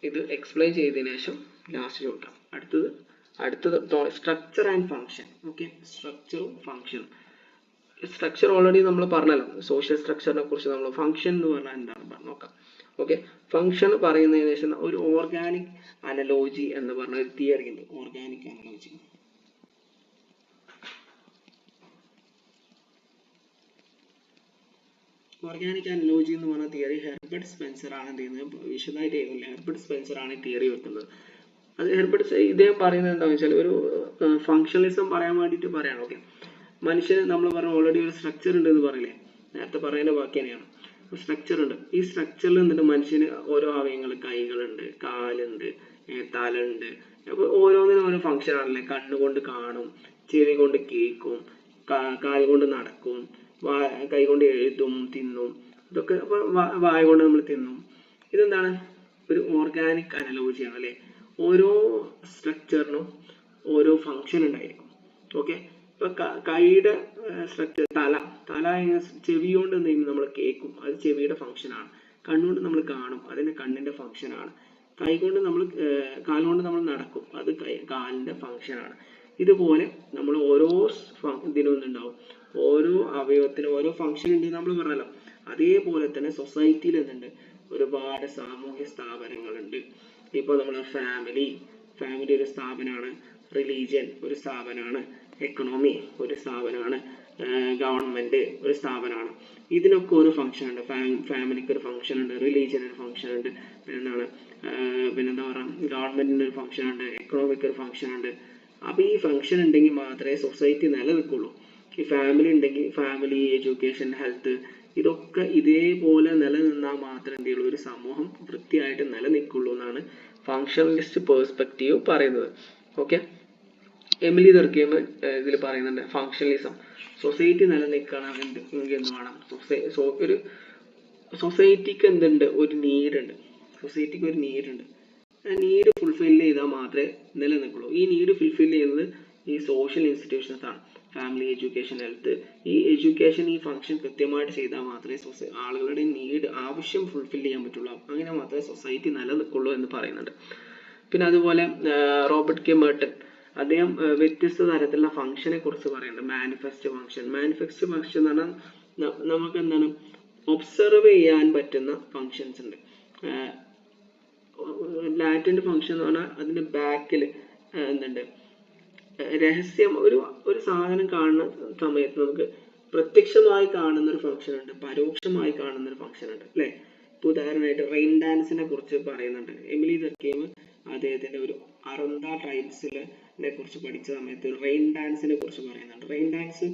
ഇത് എക്സ്പ്ലെയിൻ ചെയ്തതിനു ശേഷം ലാസ്റ്റ് ചോദിക്കാം. അടുത്തത് സ്ട്രക്ചർ ആൻഡ് ഫങ്ഷൻ. ഓക്കെ, സ്ട്രക്ചറും ഫങ്ഷനും. സ്ട്രക്ചർ ഓൾറെഡി നമ്മൾ പറഞ്ഞല്ലോ, സോഷ്യൽ സ്ട്രക്ചറിനെ കുറിച്ച് നമ്മൾ. ഫങ്ഷൻ എന്ന് പറഞ്ഞാൽ എന്താണ് നോക്കാം. ഓക്കെ, ഫങ്ഷൻ പറയുന്നതിന് ശേഷം ഒരു ഓർഗാനിക് അനലോജി എന്ന് പറഞ്ഞ ഒരു തിയറി ഉണ്ട്. ഓർഗാനിക് അനലോജി എന്ന് പറഞ്ഞ തിയറി ഹെർബർട്ട് സ്പെൻസർ ആണ് എന്ത് ചെയ്യുന്നത്, വിശദമായിട്ട് ചെയ്യുന്നില്ല, ഹെർബർട്ട് സ്പെൻസർ ആണ് ഈ തിയറി വെക്കുന്നത്. അത് ഇദ്ദേഹം പറയുന്നത് എന്താണെന്ന് വെച്ചാൽ ഒരു ഫങ്ഷണലിസം പറയാൻ വേണ്ടിയിട്ട് പറയാണ്. ഓക്കെ, മനുഷ്യന് നമ്മൾ പറഞ്ഞ ഓൾറെഡി ഒരു സ്ട്രക്ചർ ഉണ്ട് എന്ന് പറയില്ലേ, നേരത്തെ പറയുന്ന ബാക്കി തന്നെയാണ്. സ്ട്രക്ചർ ഉണ്ട്. ഈ സ്ട്രക്ചറിൽ എന്നിട്ട് മനുഷ്യന് ഓരോ അവയവങ്ങൾ, കൈകളുണ്ട്, കാലുണ്ട്, തലുണ്ട്. അപ്പൊ ഓരോന്നിനും ഓരോ ഫങ്ഷൻ ആണല്ലേ. കണ്ണുകൊണ്ട് കാണും, ചെവി കൊണ്ട് കേൾക്കും, കാൽ കൊണ്ട് നടക്കും, കൈ കൊണ്ട് എഴുതും, തിന്നും. ഇതൊക്കെ വായ കൊണ്ട് നമ്മൾ തിന്നും. ഇതെന്താണ്, ഒരു ഓർഗാനിക് അനലോജിയാണ് അല്ലെ. ഓരോ സ്ട്രക്ചറിനും ഓരോ ഫങ്ഷൻ ഉണ്ടായിരിക്കും. ഓക്കെ, ഇപ്പൊ കൈയുടെ സ്ട്രക്ചർ, തല ചെവി കൊണ്ട് എന്ത് ചെയ്യും, നമ്മൾ കേൾക്കും, അത് ചെവിയുടെ ഫങ്ഷൻ ആണ്. കണ്ണുകൊണ്ട് നമ്മൾ കാണും, അതിന്റെ കണ്ണിന്റെ ഫങ്ഷൻ ആണ്. കാലുകൊണ്ട് നമ്മൾ നടക്കും, അത് കാലിന്റെ ഫങ്ഷൻ ആണ്. ഇതുപോലെ നമ്മൾ ഓരോ ഇതിനും ഉണ്ടാവും, ഓരോ അവയവത്തിനും ഓരോ ഫങ്ഷൻ ഉണ്ട് നമ്മൾ പറഞ്ഞല്ലോ. അതേപോലെ തന്നെ സൊസൈറ്റിയിൽ എന്തുണ്ട്, ഒരുപാട് സാമൂഹ്യ സ്ഥാപനങ്ങളുണ്ട്. ഇപ്പോൾ നമ്മളെ ഫാമിലി ഒരു സ്ഥാപനമാണ്, റിലീജിയൻ ഒരു സ്ഥാപനമാണ്, എക്കണോമി ഒരു സ്ഥാപനമാണ്, ഗവൺമെന്റ് ഒരു സ്ഥാപനമാണ്. ഇതിനൊക്കെ ഒരു ഫങ്ഷൻ ഉണ്ട്. ഫാമിലിക്ക് ഒരു ഫങ്ഷൻ ഉണ്ട്, റിലീജിയൻ ഒരു ഫങ്ഷൻ ഉണ്ട്, പിന്നെന്താ പറയുക, ഗവൺമെന്റിന് ഒരു ഫങ്ഷൻ ഉണ്ട്, എക്കണോമിക്ക് ഒരു ഫങ്ഷൻ ഉണ്ട്. അപ്പൊ ഈ ഫങ്ഷൻ ഉണ്ടെങ്കിൽ മാത്രമേ സൊസൈറ്റി നിലനിൽക്കുള്ളൂ. ഈ ഫാമിലി ഉണ്ടെങ്കിൽ ഫാമിലി, എഡ്യൂക്കേഷൻ, ഹെൽത്ത്, ഇതൊക്കെ ഇതേപോലെ നിലനിന്നാൽ മാത്രമേ എന്ത് ചെയ്യുള്ളൂ, ഒരു സമൂഹം വൃത്തിയായിട്ട് നിലനിൽക്കുള്ളൂ എന്നാണ് ഫങ്ഷണലിസ്റ്റ് പേഴ്സ്പെക്റ്റീവ് പറയുന്നത്. ഓക്കെ, എമിലി ദർക്കീം ഇതിൽ പറയുന്നുണ്ട്, ഫങ്ഷണലിസം സൊസൈറ്റി നിലനിൽക്കണമെങ്കിൽ എന്ത് വേണം, ഒരു സൊസൈറ്റിക്ക് എന്തുണ്ട്, ഒരു നീഡ് ഉണ്ട്. സൊസൈറ്റിക്ക് ഒരു നീഡ് ഉണ്ട്. ആ നീഡ് ഫുൾഫിൽ ചെയ്താൽ മാത്രമേ നിലനിൽക്കുള്ളൂ. ഈ നീഡ് ഫുൾഫിൽ ചെയ്യുന്നത് ഈ സോഷ്യൽ ഇൻസ്റ്റിറ്റ്യൂഷൻസ് ആണ്, ഫാമിലി, എഡ്യൂക്കേഷൻ, ഹെൽത്ത്. ഈ എഡ്യൂക്കേഷൻ, ഈ ഫങ്ഷൻ കൃത്യമായിട്ട് ചെയ്താൽ മാത്രമേ ആളുകളുടെ നീഡ്, ആവശ്യം ഫുൾഫിൽ ചെയ്യാൻ പറ്റുള്ളൂ. അങ്ങനെ മാത്രമേ സൊസൈറ്റി നിലനിൽക്കുള്ളൂ എന്ന് പറയുന്നുണ്ട്. പിന്നെ അതുപോലെ റോബർട്ട് കെ മെർട്ടൺ, അദ്ദേഹം വ്യത്യസ്ത തരത്തിലുള്ള ഫങ്ഷനെ കുറിച്ച് പറയുന്നുണ്ട്. മാനിഫെസ്റ്റ് ഫങ്ഷൻ എന്ന് പറഞ്ഞാൽ നമുക്ക് എന്താണ്, ഒബ്സർവ് ചെയ്യാൻ പറ്റുന്ന ഫങ്ഷൻസ് ഉണ്ട്. ലാറ്റന്റ് ഫങ്ഷൻ എന്ന് പറഞ്ഞാൽ അതിന്റെ ബാക്കിൽ എന്തുണ്ട്, രഹസ്യം, ഒരു സാധനം കാണുന്ന സമയത്ത് നമുക്ക് പ്രത്യക്ഷമായി കാണുന്ന ഒരു ഫങ്ഷൻ ഉണ്ട്, പരോക്ഷമായി കാണുന്ന ഒരു ഫങ്ഷൻ ഉണ്ട് അല്ലെ. ഇപ്പൊ ഉദാഹരണമായിട്ട് റെയിൻ ഡാൻസിനെ കുറിച്ച് പറയുന്നുണ്ട്. എമിലി ദർക്കീം അദ്ദേഹത്തിന്റെ ഒരു അറന്ത ട്രൈബ്സിനെ കുറിച്ച് പഠിച്ച സമയത്ത് റെയിൻ ഡാൻസിനെ കുറിച്ച് പറയുന്നുണ്ട്. റെയിൻ ഡാൻസ്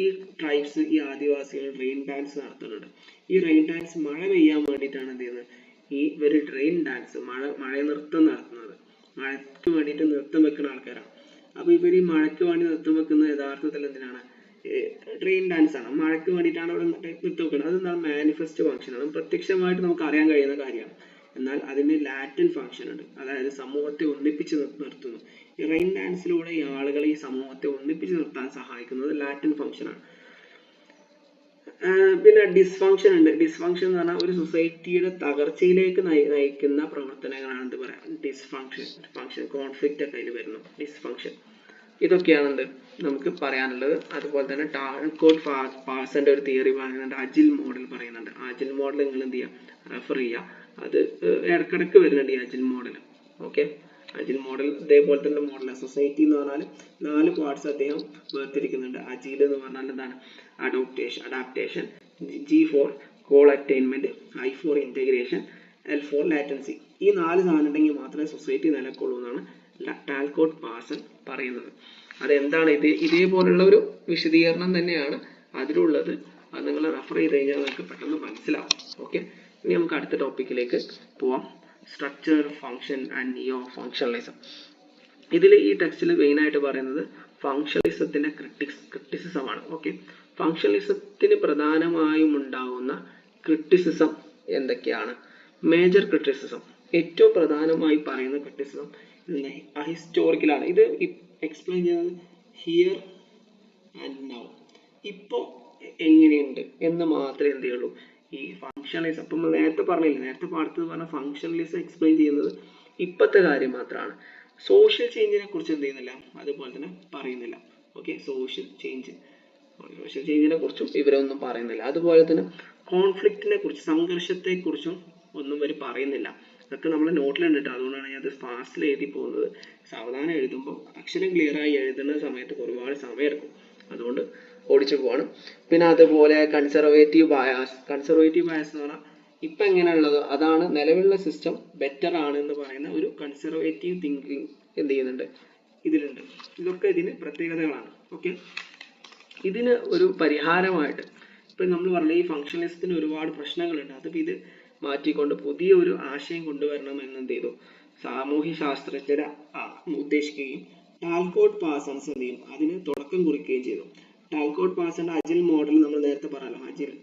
ഈ ട്രൈബ്സ്, ഈ ആദിവാസികൾ റെയിൻ ഡാൻസ് നടത്തുന്നുണ്ട്. ഈ റെയിൻ ഡാൻസ് മഴ പെയ്യാൻ വേണ്ടിയിട്ടാണ് എന്ത് ചെയ്യുന്നത്, ഇവർ റെയിൻ ഡാൻസ്, മഴ നൃത്തം നടത്തുന്നത്. മഴയ്ക്ക് വേണ്ടിയിട്ട് നൃത്തം വെക്കുന്ന ആൾക്കാരാണ്. അപ്പൊ ഇവർ ഈ മഴയ്ക്ക് വേണ്ടി നൃത്തം വെക്കുന്നത് യഥാർത്ഥത്തിൽ എന്തിനാണ്, റെയിൻ ഡാൻസ് ആണ്, മഴയ്ക്ക് വേണ്ടിയിട്ടാണ് അവിടെ നിർത്തിവെക്കുന്നത്. അതെന്താണ്? മാനിഫെസ്റ്റ് ഫംഗ്ഷൻ ആണ്, പ്രത്യക്ഷമായിട്ട് നമുക്ക് അറിയാൻ കഴിയുന്ന കാര്യമാണ്. എന്നാൽ അതിന് ലാറ്റൻ ഫംഗ്ഷൻ ഉണ്ട്, അതായത് സമൂഹത്തെ ഒന്നിപ്പിച്ച് നിർത്തുന്നു. ഈ റെയിൻ ഡാൻസിലൂടെ ഈ ആളുകളെ, ഈ സമൂഹത്തെ ഒന്നിപ്പിച്ച് നിർത്താൻ സഹായിക്കുന്നത് ലാറ്റൻ ഫംഗ്ഷൻ ആണ്. പിന്നെ ഡിസ്ഫങ്ഷൻ ഉണ്ട്. ഡിസ്ഫങ്ഷൻ എന്ന് പറഞ്ഞാൽ ഒരു സൊസൈറ്റിയുടെ തകർച്ചയിലേക്ക് നയിക്കുന്ന പ്രവർത്തനങ്ങളാണ് എന്ത് പറയാം? ഡിസ്ഫങ്ഷൻ. കോൺഫ്ലിക്റ്റ് ഒക്കെ അതിൽ വരുന്നു, ഡിസ്ഫങ്ഷൻ. ഇതൊക്കെയാണ് എന്ത് നമുക്ക് പറയാനുള്ളത്. അതുപോലെ തന്നെ ടാൽകോട്ട് പാഴ്സന്റെ ഒരു തിയറി പറയുന്നുണ്ട്, അജിൽ മോഡൽ പറയുന്നുണ്ട്. അജിൽ മോഡൽ നിങ്ങൾ എന്ത് ചെയ്യുക? റെഫർ ചെയ്യുക. അത് ഇടക്കിടക്ക് വരുന്നുണ്ട് ഈ Ajil model. Okay, Ajil model ഇതേപോലെ തന്നെ മോഡലാണ്. സൊസൈറ്റി എന്ന് പറഞ്ഞാൽ 4 പാർട്സ് അദ്ദേഹം വേർതിരിക്കുന്നുണ്ട്. അജിൽ എന്ന് പറഞ്ഞാൽ എന്താണ്? Adaptation, G for goal attainment, I for integration, L for latency. ഈ 4 സാധനം ഉണ്ടെങ്കിൽ മാത്രമേ സൊസൈറ്റി നിലകൊള്ളൂ എന്നാണ് ടാൽകോട്ട് പാഴ്സൺ പറയുന്നത്. അതെന്താണ്? ഇതേപോലുള്ള ഒരു വിശദീകരണം തന്നെയാണ് അതിലുള്ളത്. അത് നിങ്ങൾ റെഫർ ചെയ്ത് കഴിഞ്ഞാൽ നിങ്ങൾക്ക് പെട്ടെന്ന് മനസ്സിലാവും. ഓക്കെ, ഇനി നമുക്ക് അടുത്ത ടോപ്പിക്കിലേക്ക് പോവാം. Structure, function and neo functionalism. ഇതിൽ ഈ ടെക്സ്റ്റിൽ മെയിൻ ആയിട്ട് പറയുന്നത് ഫംഗ്ഷണലിസത്തിന്റെ ക്രിറ്റിസിസം ആണ്. ഓക്കെ, ഫംഗ്ഷണലിസത്തിന് പ്രധാനമായും ഉണ്ടാകുന്ന ക്രിറ്റിസിസം എന്തൊക്കെയാണ്? മേജർ ക്രിറ്റിസിസം, ഏറ്റവും പ്രധാനമായി പറയുന്ന ക്രിറ്റിസിസം ഹിസ്റ്റോറിക്കലാണ്. ഇത് എക്സ്പ്ലെയിൻ ചെയ്യുന്നത് ഹിയർ ആൻഡ് നൗ, ഇപ്പോ എങ്ങനെയുണ്ട് എന്ന് മാത്രമേ എന്ത് ചെയ്യുള്ളൂ ഈ ഫംഗ്ഷണലിസം. അപ്പം നേരത്തെ പറഞ്ഞില്ല, നേരത്തെ പാഠത്തിൽ പറഞ്ഞ ഫംഗ്ഷണലിസം എക്സ്പ്ലെയിൻ ചെയ്യുന്നത് ഇപ്പോഴത്തെ കാര്യം മാത്രമാണ്. സോഷ്യൽ ചേഞ്ചിനെ കുറിച്ച് എന്ത് ചെയ്യുന്നില്ല, അതുപോലെ തന്നെ പറയുന്നില്ല. ഓക്കെ, സോഷ്യൽ ചേഞ്ചിനെ കുറിച്ചും ഇവരൊന്നും പറയുന്നില്ല. അതുപോലെ തന്നെ കോൺഫ്ലിക്റ്റിനെ കുറിച്ച്, സംഘർഷത്തെ കുറിച്ചും ഒന്നും ഇവർ പറയുന്നില്ല. അതൊക്കെ നമ്മൾ നോട്ടിലുണ്ട് കേട്ടോ, അതുകൊണ്ടാണ് ഞാൻ അത് ഫാസ്റ്റിൽ എഴുതി പോകുന്നത്. സാവധാനം എഴുതുമ്പോൾ അക്ഷരം ക്ലിയർ ആയി എഴുതുന്ന സമയത്ത് ഒരുപാട് സമയം എടുക്കും, അതുകൊണ്ട് ഓടിച്ചു പോവാണ്. പിന്നെ അതുപോലെ കൺസർവേറ്റീവ് ബയാസ് എന്ന് പറഞ്ഞാൽ ഇപ്പം എങ്ങനെയുള്ളത് അതാണ് നിലവിലുള്ള സിസ്റ്റം ബെറ്റർ ആണ് എന്ന് പറയുന്ന ഒരു കൺസർവേറ്റീവ് തിങ്കിങ് എന്ത് ചെയ്യുന്നുണ്ട്, ഇതിലുണ്ട്. ഇതൊക്കെ ഇതിന് പ്രത്യേകതകളാണ്. ഓക്കെ, ഇതിന് ഒരു പരിഹാരമായിട്ട് ഇപ്പം നമ്മൾ പറഞ്ഞ ഈ ഫംഗ്ഷണലിസത്തിന് ഒരുപാട് പ്രശ്നങ്ങളുണ്ട്. അത് ഇത് മാറ്റിക്കൊണ്ട് പുതിയ ഒരു ആശയം കൊണ്ടുവരണം എന്ന് എന്ത് ചെയ്തു സാമൂഹ്യ ശാസ്ത്രജ്ഞരെ ഉദ്ദേശിക്കുകയും ടാൽകോട്ട് പാഴ്സൺസ് എന്ത് ചെയ്യും അതിന് തുടക്കം കുറിക്കുകയും ചെയ്തു. ടാൽകോട്ട് പാഴ്സന്റെ അജിൽ മോഡൽ നമ്മൾ നേരത്തെ പറയാലോ,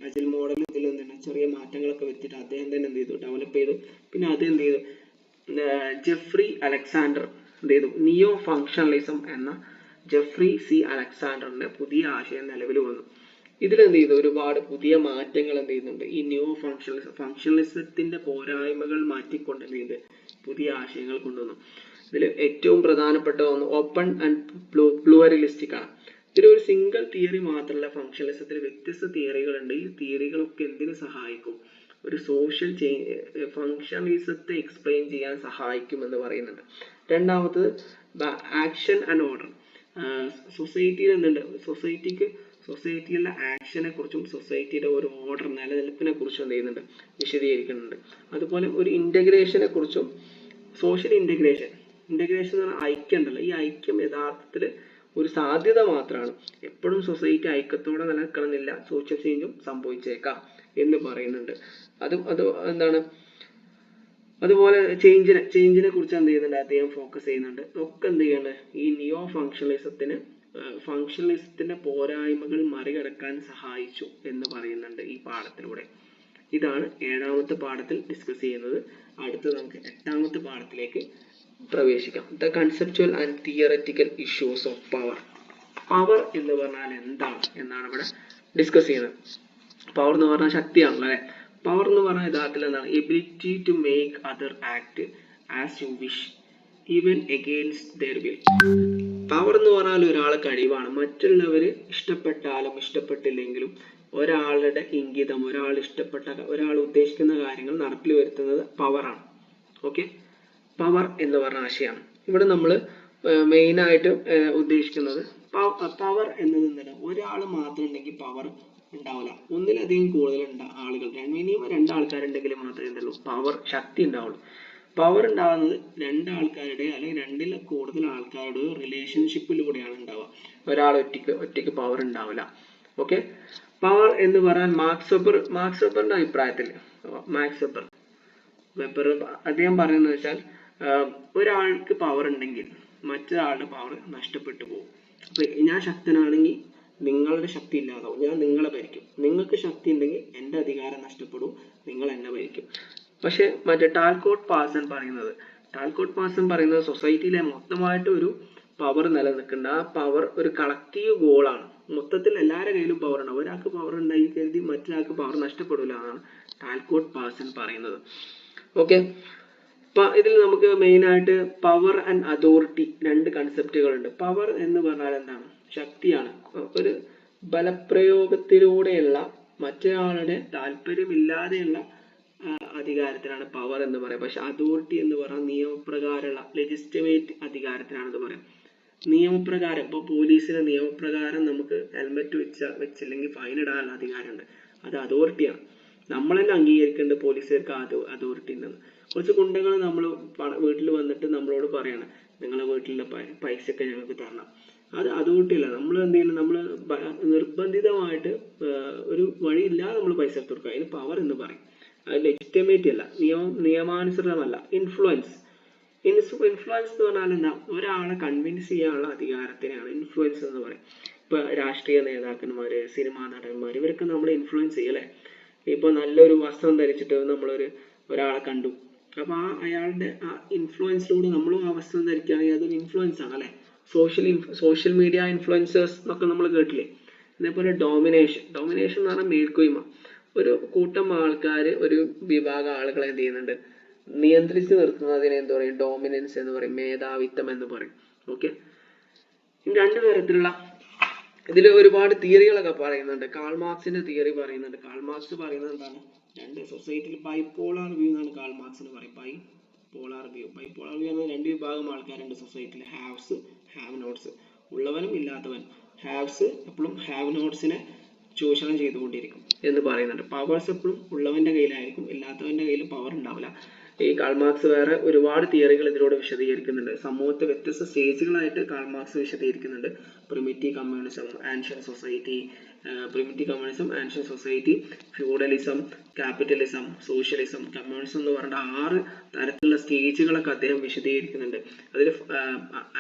അജിൽ മോഡൽ ഇതിൽ എന്താണ് ചെറിയ മാറ്റങ്ങളൊക്കെ വരുത്തിയിട്ട് അദ്ദേഹം തന്നെ എന്ത് ചെയ്തു ഡെവലപ്പ് ചെയ്തു. പിന്നെ അത് എന്ത് ചെയ്തു ജെഫ്രി അലക്സാണ്ടർ എന്ത് ചെയ്തു നിയോ ഫംഗ്ഷണലിസം എന്ന ജെഫ്രി സി അലക്സാണ്ടറിന്റെ പുതിയ ആശയം നിലവിൽ വന്നു. ഇതിലെന്ത് ചെയ്തു ഒരുപാട് പുതിയ മാറ്റങ്ങൾ എന്ത് ചെയ്യുന്നുണ്ട് ഈ ന്യൂ ഫംഗ്ഷണലിസത്തിന്റെ പോരായ്മകൾ മാറ്റിക്കൊണ്ട് എന്ത് ചെയ്ത് പുതിയ ആശയങ്ങൾ കൊണ്ടുവന്നു. ഇതിൽ ഏറ്റവും പ്രധാനപ്പെട്ട ഒന്ന് ഓപ്പൺ ആൻഡ് പ്ലൂറലിസ്റ്റിക് ആണ്. ഇതിലൊരു സിംഗിൾ തിയറി മാത്രമല്ല, ഫംഗ്ഷണലിസത്തിൽ വ്യത്യസ്ത തിയറികളുണ്ട്. ഈ തിയറികളൊക്കെ എന്തിനു സഹായിക്കും? ഒരു സോഷ്യൽ ഫംഗ്ഷണലിസത്തെ എക്സ്പ്ലെയിൻ ചെയ്യാൻ സഹായിക്കുമെന്ന് പറയുന്നുണ്ട്. രണ്ടാമത്തത് ആക്ഷൻ ആൻഡ് ഓർഡർ. സൊസൈറ്റിയിൽ എന്തുണ്ട്, സൊസൈറ്റിയിലെ ആക്ഷനെ കുറിച്ചും സൊസൈറ്റിയുടെ ഒരു ഓർഡർ നിലനിൽപ്പിനെ കുറിച്ചും എന്ത് ചെയ്യുന്നുണ്ട് വിശദീകരിക്കുന്നുണ്ട്. അതുപോലെ ഒരു ഇന്റഗ്രേഷനെ കുറിച്ചും, സോഷ്യൽ ഇന്റഗ്രേഷൻ എന്ന് പറഞ്ഞാൽ ഐക്യം ഉണ്ടല്ലോ, ഈ ഐക്യം യഥാർത്ഥത്തിൽ ഒരു സാധ്യത മാത്രമാണ്. എപ്പോഴും സൊസൈറ്റി ഐക്യത്തോടെ നിലനിൽക്കണമെന്നില്ല, സോഷ്യൽ ചേഞ്ചും സംഭവിച്ചേക്കാം എന്ന് പറയുന്നുണ്ട്. അത് എന്താണ്, അതുപോലെ ചേഞ്ചിനെ കുറിച്ച് എന്ത് ചെയ്യുന്നുണ്ട് അദ്ദേഹം ഫോക്കസ് ചെയ്യുന്നുണ്ട്. ഒക്കെ എന്ത് ചെയ്യാണ് ഈ നിയോ ഫംഗ്ഷണലിസത്തിന്റെ പോരായ്മകൾ മറികടക്കാൻ സഹായിച്ചു എന്ന് പറയുന്നുണ്ട് ഈ പാഠത്തിലൂടെ. ഇതാണ് 7ാമത്തെ പാഠത്തിൽ ഡിസ്കസ് ചെയ്യുന്നത്. അടുത്ത് നമുക്ക് 8ാമത്തെ പാഠത്തിലേക്ക് പ്രവേശിക്കാം. The conceptual and theoretical issues of power എന്ന് പറഞ്ഞാൽ എന്താണ് എന്നാണ് ഇവിടെ ഡിസ്കസ് ചെയ്യുന്നത്. പവർ എന്ന് പറഞ്ഞാൽ ശക്തിയാണല്ലോ അല്ലെ. പവർ എന്ന് പറഞ്ഞാൽ യഥാർത്ഥത്തിൽ എന്താണ്? Ability to make other act as you wish even against their will. Power എന്ന് പറഞ്ഞാൽ ഒരാളെ കഴിവാണ്. മറ്റുള്ളവർ ഇഷ്ടപ്പെട്ടാലും ഇഷ്ടപ്പെട്ടില്ലെങ്കിലും ഒരാളുടെ ഇംഗിതം, ഒരാൾ ഉദ്ദേശിക്കുന്ന കാര്യങ്ങൾ നടപ്പിൽ വരുത്തുന്നത് പവറാണ്. ഓക്കെ, പവർ എന്ന് പറഞ്ഞ ആശയമാണ് ഇവിടെ നമ്മൾ മെയിൻ ആയിട്ട് ഉദ്ദേശിക്കുന്നത്. പവർ എന്നത് എന്താണ്? ഒരാൾ മാത്രം ഉണ്ടെങ്കിൽ പവർ ഉണ്ടാവില്ല, ഒന്നിലധികം കൂടുതൽ ആളുകൾ, മിനിമം 2 ആൾക്കാരുണ്ടെങ്കിൽ മാത്രമേ എന്തുള്ളൂ പവർ ശക്തി ഉണ്ടാവുള്ളൂ. പവർ ഉണ്ടാകുന്നത് 2 ആൾക്കാരുടെ അല്ലെങ്കിൽ 2ൽ കൂടുതൽ ആൾക്കാരുടെ റിലേഷൻഷിപ്പിലൂടെയാണ് ഉണ്ടാവുക. ഒരാൾ ഒറ്റയ്ക്ക് പവർ ഉണ്ടാവില്ല. ഓക്കെ, പവർ എന്ന് പറഞ്ഞാൽ മാർക്സ് വെബറിന്റെ അഭിപ്രായത്തിൽ വെബർ അദ്ദേഹം പറയുന്നത് വെച്ചാൽ ഒരാൾക്ക് പവർ ഉണ്ടെങ്കിൽ മറ്റൊരാളുടെ പവർ നഷ്ടപ്പെട്ടു പോകും. അപ്പൊ ഞാൻ ശക്തനാണെങ്കിൽ നിങ്ങളുടെ ശക്തി ഇല്ലാതാവും, ഞാൻ നിങ്ങളെ ഭരിക്കും. നിങ്ങൾക്ക് ശക്തി ഉണ്ടെങ്കിൽ എൻ്റെ അധികാരം നഷ്ടപ്പെടും, നിങ്ങൾ എന്നെ ഭരിക്കും. പക്ഷെ മറ്റേ ടാൽക്കോട്ട് പാഴ്സൺ പറയുന്നത് സൊസൈറ്റിയിലെ മൊത്തമായിട്ട് ഒരു പവർ നിലനിൽക്കുന്നുണ്ട്. ആ പവർ ഒരു കളക്റ്റീവ് ഗോളാണ്. മൊത്തത്തിൽ എല്ലാവരുടെ കയ്യിലും പവർ ഉണ്ട്. ഒരാൾക്ക് പവർ ഉണ്ടായി കരുതി മറ്റൊരാൾക്ക് പവർ നഷ്ടപ്പെടില്ല എന്നാണ് ടാൽക്കോട്ട് പാഴ്സൺ പറയുന്നത്. ഓക്കെ, അപ്പൊ ഇതിൽ നമുക്ക് മെയിൻ ആയിട്ട് പവർ ആൻഡ് അതോറിറ്റി രണ്ട് കൺസെപ്റ്റുകളുണ്ട്. പവർ എന്ന് പറഞ്ഞാൽ എന്താണ്? ശക്തിയാണ്. ഒരു ബലപ്രയോഗത്തിലൂടെയുള്ള മറ്റൊരാളുടെ താല്പര്യമില്ലാതെയുള്ള അധികാരത്തിനാണ് പവർ എന്ന് പറയാം. പക്ഷെ അതോറിറ്റി എന്ന് പറഞ്ഞാൽ നിയമപ്രകാരമുള്ള ലെജിസ്റ്റിമേറ്റ് അധികാരത്തിനാണെന്ന് പറയാം. നിയമപ്രകാരം ഇപ്പോൾ പോലീസിന് നിയമപ്രകാരം നമുക്ക് ഹെൽമെറ്റ് വെച്ചില്ലെങ്കിൽ ഫൈൻ ഇടാനുള്ള അധികാരമുണ്ട്. അത് അതോറിറ്റിയാണ്. നമ്മൾ തന്നെ അംഗീകരിക്കേണ്ട പോലീസുകാർക്ക് അതോറിറ്റി ഉണ്ടെന്ന്. കുറച്ച് ഗുണ്ടകൾ നമ്മൾ വീട്ടിൽ വന്നിട്ട് നമ്മളോട് പറയാണ് നിങ്ങളെ വീട്ടിലെ പൈസയൊക്കെ ഞങ്ങൾക്ക് തരണം. അത് അതോറിറ്റി അല്ല. നമ്മൾ എന്ത് ചെയ്യണം? നമ്മൾ നിർബന്ധിതമായിട്ട് ഒരു വഴിയില്ലാതെ നമ്മൾ പൈസ എടുത്ത് കൊടുക്കുക. അതിന് പവർ എന്ന് പറയും. അത് ലെജിറ്റിമേറ്റ് അല്ല, നിയമാനുസൃതമല്ല. ഇൻഫ്ലുവൻസ് എന്ന് പറഞ്ഞാൽ എന്താ? ഒരാളെ കൺവിൻസ് ചെയ്യാനുള്ള അധികാരത്തിനെയാണ് ഇൻഫ്ലുവൻസ് എന്ന് പറയും. ഇപ്പൊ രാഷ്ട്രീയ നേതാക്കന്മാര്, സിനിമാ നടന്മാര്, ഇവരൊക്കെ നമ്മളെ ഇൻഫ്ലുവൻസ് ചെയ്യല്ലേ. ഇപ്പൊ നല്ലൊരു വസ്ത്രം ധരിച്ചിട്ട് ഒരാളെ കണ്ടു, അപ്പൊ അയാളുടെ ആ ഇൻഫ്ലുവൻസിലൂടെ നമ്മളും ആ വസ്ത്രം ധരിക്കുകയാണെങ്കിൽ അതൊരു ഇൻഫ്ലുവൻസ് ആണ് അല്ലെ. സോഷ്യൽ മീഡിയ ഇൻഫ്ലുവൻസേഴ്സ് എന്നൊക്കെ നമ്മൾ കേട്ടില്ലേ. അതേപോലെ ഡോമിനേഷൻ എന്ന് പറഞ്ഞാൽ മേൽക്കോയ്മ. ഒരു കൂട്ടം ആൾക്കാർ, ഒരു വിഭാഗം ആളുകളെ എന്ത് ചെയ്യുന്നുണ്ട്? നിയന്ത്രിച്ചു നിർത്തുന്നതിനെ എന്ത് പറയും? ഡോമിനൻസ് എന്ന് പറയും, മേധാവിത്വം എന്ന് പറയും. ഓക്കെ, രണ്ടു തരത്തിലുള്ള ഇതിൽ ഒരുപാട് തിയറികളൊക്കെ പറയുന്നുണ്ട്. കാൾ മാർക്സിന്റെ തിയറി പറയുന്നുണ്ട്. കാൾ മാർക്സ് പറയുന്നത് എന്താണ്? രണ്ട് സൊസൈറ്റിയിൽ ബൈപോളാർ വ്യൂ എന്നാണ് കാൾ മാർക്സിന് പറയും. ബൈപോളാർ വ്യൂ പറഞ്ഞാൽ രണ്ട് വിഭാഗം ആൾക്കാരുണ്ട് സൊസൈറ്റിയിൽ. Haves, have nots. ഉള്ളവനും ഇല്ലാത്തവനും. ഹാവ്സ് എപ്പോഴും ഹാവ് നോട്ട്സിനെ ചൂഷണം ചെയ്തുകൊണ്ടിരിക്കും എന്ന് പറയുന്നുണ്ട്. പവേഴ്സ് എപ്പോഴും ഉള്ളവന്റെ കയ്യിലായിരിക്കും, ഇല്ലാത്തവന്റെ കയ്യിൽ പവർ ഉണ്ടാവില്ല. ഈ കാൾ മാർക്സ് വേറെ ഒരുപാട് തിയറികൾ ഇതിലൂടെ വിശദീകരിക്കുന്നുണ്ട്. സമൂഹത്തെ വ്യത്യസ്ത സ്റ്റേജുകളായിട്ട് കാൾ മാർക്സ് വിശദീകരിക്കുന്നുണ്ട്. Primitive communism, ancient society, feudalism, capitalism, socialism, communism എന്ന് പറഞ്ഞ 6 തരത്തിലുള്ള സ്റ്റേജുകളൊക്കെ അദ്ദേഹം വിശദീകരിക്കുന്നുണ്ട്. അതിൽ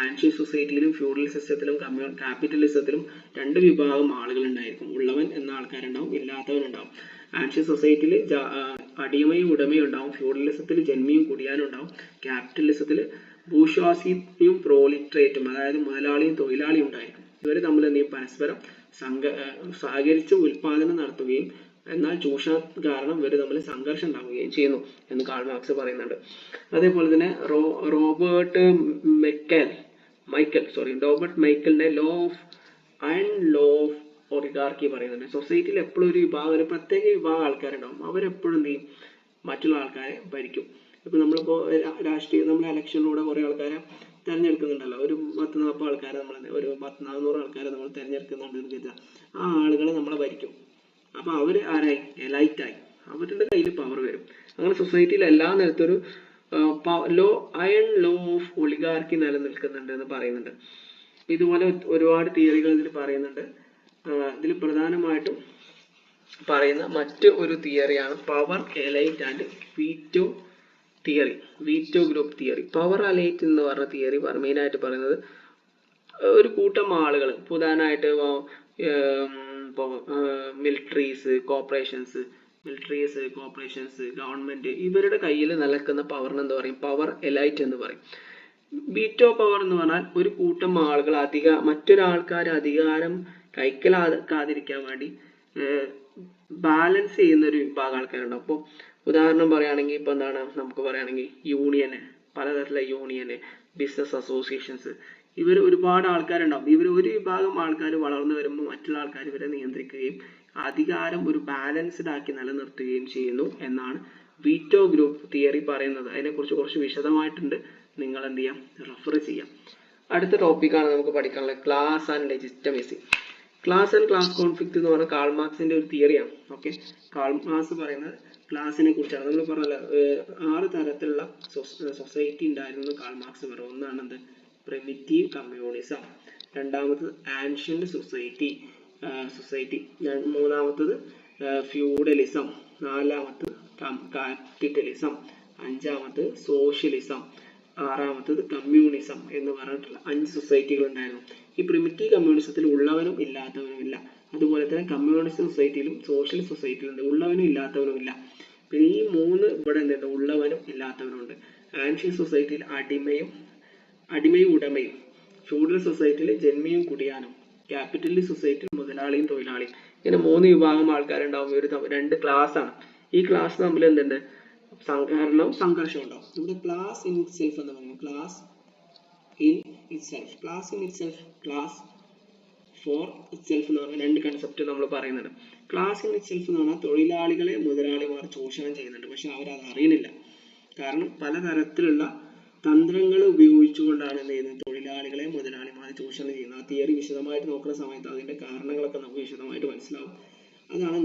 ആൻഷ്യൻ സൊസൈറ്റിയിലും ഫ്യൂഡൽ സിസ്റ്റത്തിലും ക്യാപിറ്റലിസത്തിലും 2 വിഭാഗം ആളുകൾ ഉണ്ടായിരിക്കും. ഉള്ളവൻ എന്ന ആൾക്കാരുണ്ടാവും, ഇല്ലാത്തവൻ ഉണ്ടാവും. ആൻഷ്യൻ സൊസൈറ്റിയിൽ അടിമയും ഉടമയും ഉണ്ടാവും. ഫ്യൂഡലിസത്തിൽ ജന്മിയും കുടിയാനും ഉണ്ടാവും. ക്യാപിറ്റലിസത്തിൽ ബൂർഷ്വാസിയും പ്രോലിറ്ററേറ്റും, അതായത് മുതലാളിയും തൊഴിലാളിയും ഉണ്ടായിരിക്കും. ഇവർ തമ്മിൽ എന്ത് ചെയ്യും? പരസ്പരം സഹകരിച്ച് ഉൽപാദനം നടത്തുകയും എന്നാൽ ചൂഷണം കാരണം ഇവർ തമ്മിൽ സംഘർഷം ഉണ്ടാവുകയും ചെയ്യുന്നു എന്ന് കാൾ മാർക്സ് പറയുന്നുണ്ട്. അതേപോലെ തന്നെ റോബർട്ട് മൈക്കലിന്റെ ലോ ഓഫ് ഒളിഗാർക്കി പറയുന്നുണ്ട്. സൊസൈറ്റിയിൽ എപ്പോഴും ഒരു പ്രത്യേക വിഭാഗം ആൾക്കാരുണ്ടാവും. അവരെപ്പോഴും എന്ത് ചെയ്യും? മറ്റുള്ള ആൾക്കാരെ ഭരിക്കും. ഇപ്പൊ നമ്മളിപ്പോ നമ്മൾ ഇലക്ഷനിലൂടെ കുറെ ആൾക്കാരെ തെരഞ്ഞെടുക്കുന്നുണ്ടല്ലോ. ഒരു 10-40 ആൾക്കാരെ ഒരു 400 ആൾക്കാരെ നമ്മൾ തെരഞ്ഞെടുക്കുന്നുണ്ട് എന്ന്. ആ ആളുകളെ നമ്മളെ ഭരിക്കും. അപ്പൊ അവര് ആരായി? എലൈറ്റായി. അവരുടെ കയ്യിൽ പവർ വരും. അങ്ങനെ സൊസൈറ്റിയിൽ എല്ലാ നിലത്തൊരു അയൺ ലോ ഓഫ് ഒളിഗാർക്കി നിലനിൽക്കുന്നുണ്ട് എന്ന് പറയുന്നുണ്ട്. ഇതുപോലെ ഒരുപാട് തിയറികൾ ഇതിൽ പറയുന്നുണ്ട്. ഇതിൽ പ്രധാനമായിട്ടും പറയുന്ന മറ്റ് ഒരു തിയറിയാണ് power elite and veto group theory. Power elite എന്ന് പറഞ്ഞ തിയറി മെയിനായിട്ട് പറയുന്നത് ഒരു കൂട്ടം ആളുകൾ, പ്രധാനമായിട്ട് മിലിറ്ററീസ്, കോർപ്പറേഷൻസ്, ഗവൺമെന്റ്, ഇവരുടെ കയ്യിൽ നിലക്കുന്ന പവറിന് എന്താ പറയും? പവർ എലൈറ്റ് എന്ന് പറയും. വീറ്റോ പവർ എന്ന് പറഞ്ഞാൽ ഒരു കൂട്ടം ആളുകൾ മറ്റൊരാൾക്കാർ അധികാരം കൈക്കലാക്കാതിരിക്കാൻ വേണ്ടി ബാലൻസ് ചെയ്യുന്ന ഒരു വിഭാഗം ആൾക്കാരുണ്ടാവും. അപ്പോൾ ഉദാഹരണം പറയുകയാണെങ്കിൽ ഇപ്പൊ എന്താണ് നമുക്ക് പറയുകയാണെങ്കിൽ പലതരത്തിലുള്ള യൂണിയന്, ബിസിനസ് അസോസിയേഷൻസ്, ഇവർ ഒരുപാട് ആൾക്കാരുണ്ടാവും. ഇവർ ഒരു വിഭാഗം ആൾക്കാർ വളർന്നു വരുമ്പോൾ മറ്റുള്ള ആൾക്കാർ ഇവരെ നിയന്ത്രിക്കുകയും അധികാരം ഒരു ബാലൻസ്ഡ് ആക്കി നിലനിർത്തുകയും ചെയ്യുന്നു എന്നാണ് വീറ്റോ ഗ്രൂപ്പ് തിയറി പറയുന്നത്. അതിനെക്കുറിച്ച് കുറച്ച് വിശദമായിട്ടുണ്ട്. നിങ്ങൾ എന്ത് ചെയ്യാം? റെഫർ ചെയ്യാം. അടുത്ത ടോപ്പിക്കാണ് നമുക്ക് പഠിക്കാനുള്ളത് class and legitimacy. Class and class conflict എന്ന് പറഞ്ഞാൽ കാൾ മാർക്സിന്റെ ഒരു തിയറിയാണ്. ഓക്കെ, കാൾ മാർക്സ് പറയുന്നത് ക്ലാസിനെ കുറിച്ചാണ്. നമ്മൾ പറഞ്ഞല്ലോ 6 തരത്തിലുള്ള സൊസൈറ്റി ഉണ്ടായിരുന്നു കാൾ മാർക്സ് പറയുന്നത്. ഒന്നാണത് പ്രിമിറ്റീവ് കമ്മ്യൂണിസം, രണ്ടാമത്തത് ആൻഷ്യന്റ് സൊസൈറ്റി, മൂന്നാമത്തത് ഫ്യൂഡലിസം, നാലാമത്തത് ക്യാപിറ്റലിസം, അഞ്ചാമത്തത് സോഷ്യലിസം, ആറാമത്തത് കമ്മ്യൂണിസം എന്ന് പറഞ്ഞിട്ടുള്ള 5 സൊസൈറ്റികൾ ഉണ്ടായിരുന്നു. ഈ പ്രിമിറ്റീവ് കമ്മ്യൂണിസത്തിൽ ഉള്ളവനും ഇല്ലാത്തവനും ഇല്ല. അതുപോലെ തന്നെ കമ്മ്യൂണിസ്റ്റ് സൊസൈറ്റിയിലും സോഷ്യൽ സൊസൈറ്റിയിലും ഉള്ളവനും ഇല്ലാത്തവനും ഇല്ല. പിന്നെ ഈ മൂന്ന് ഇവിടെ എന്തുണ്ട്, ഉള്ളവനും ഇല്ലാത്തവനും ഉണ്ട്. ആൻഷ്യൻ സൊസൈറ്റിയിൽ അടിമയും ഉടമയും, ഫ്യൂഡൽ സൊസൈറ്റിയിൽ ജന്മിയും കുടിയാനും, ക്യാപിറ്റലിസ്റ്റ് സൊസൈറ്റിയിൽ മുതലാളിയും തൊഴിലാളിയും, ഇങ്ങനെ 3 വിഭാഗം ആൾക്കാരുണ്ടാവും. ഇവർ 2 ക്ലാസ് ആണ്. ഈ ക്ലാസ് തമ്മിൽ എന്തുണ്ട്, സഹകരണവും സംഘർഷവും ഉണ്ടാവും. ഇവിടെ ക്ലാസ് ഇൻ ഇറ്റ്സെൽഫ് എന്ന് പറയുന്നത് class in itself, class for itself എന്ന് പറഞ്ഞ 2 കൺസെപ്റ്റ് നമ്മൾ പറയുന്നുണ്ട്. ക്ലാസ് ഇൻ ഇറ്റ്സെൽഫ് എന്ന് പറഞ്ഞാൽ തൊഴിലാളികളെ മുതലാളിമാർ ചൂഷണം ചെയ്യുന്നുണ്ട്, പക്ഷെ അവരത് അറിയുന്നില്ല. കാരണം പലതരത്തിലുള്ള തന്ത്രങ്ങൾ ഉപയോഗിച്ചുകൊണ്ടാണ് എന്ത് ചെയ്യുന്നത്, തൊഴിലാളികളെ മുതലാളിമാർ ചൂഷണം ചെയ്യുന്നത്. ആ തിയറി വിശദമായിട്ട് നോക്കുന്ന സമയത്ത് അതിന്റെ കാരണങ്ങളൊക്കെ നമുക്ക് വിശദമായിട്ട് മനസ്സിലാവും. അതാണ്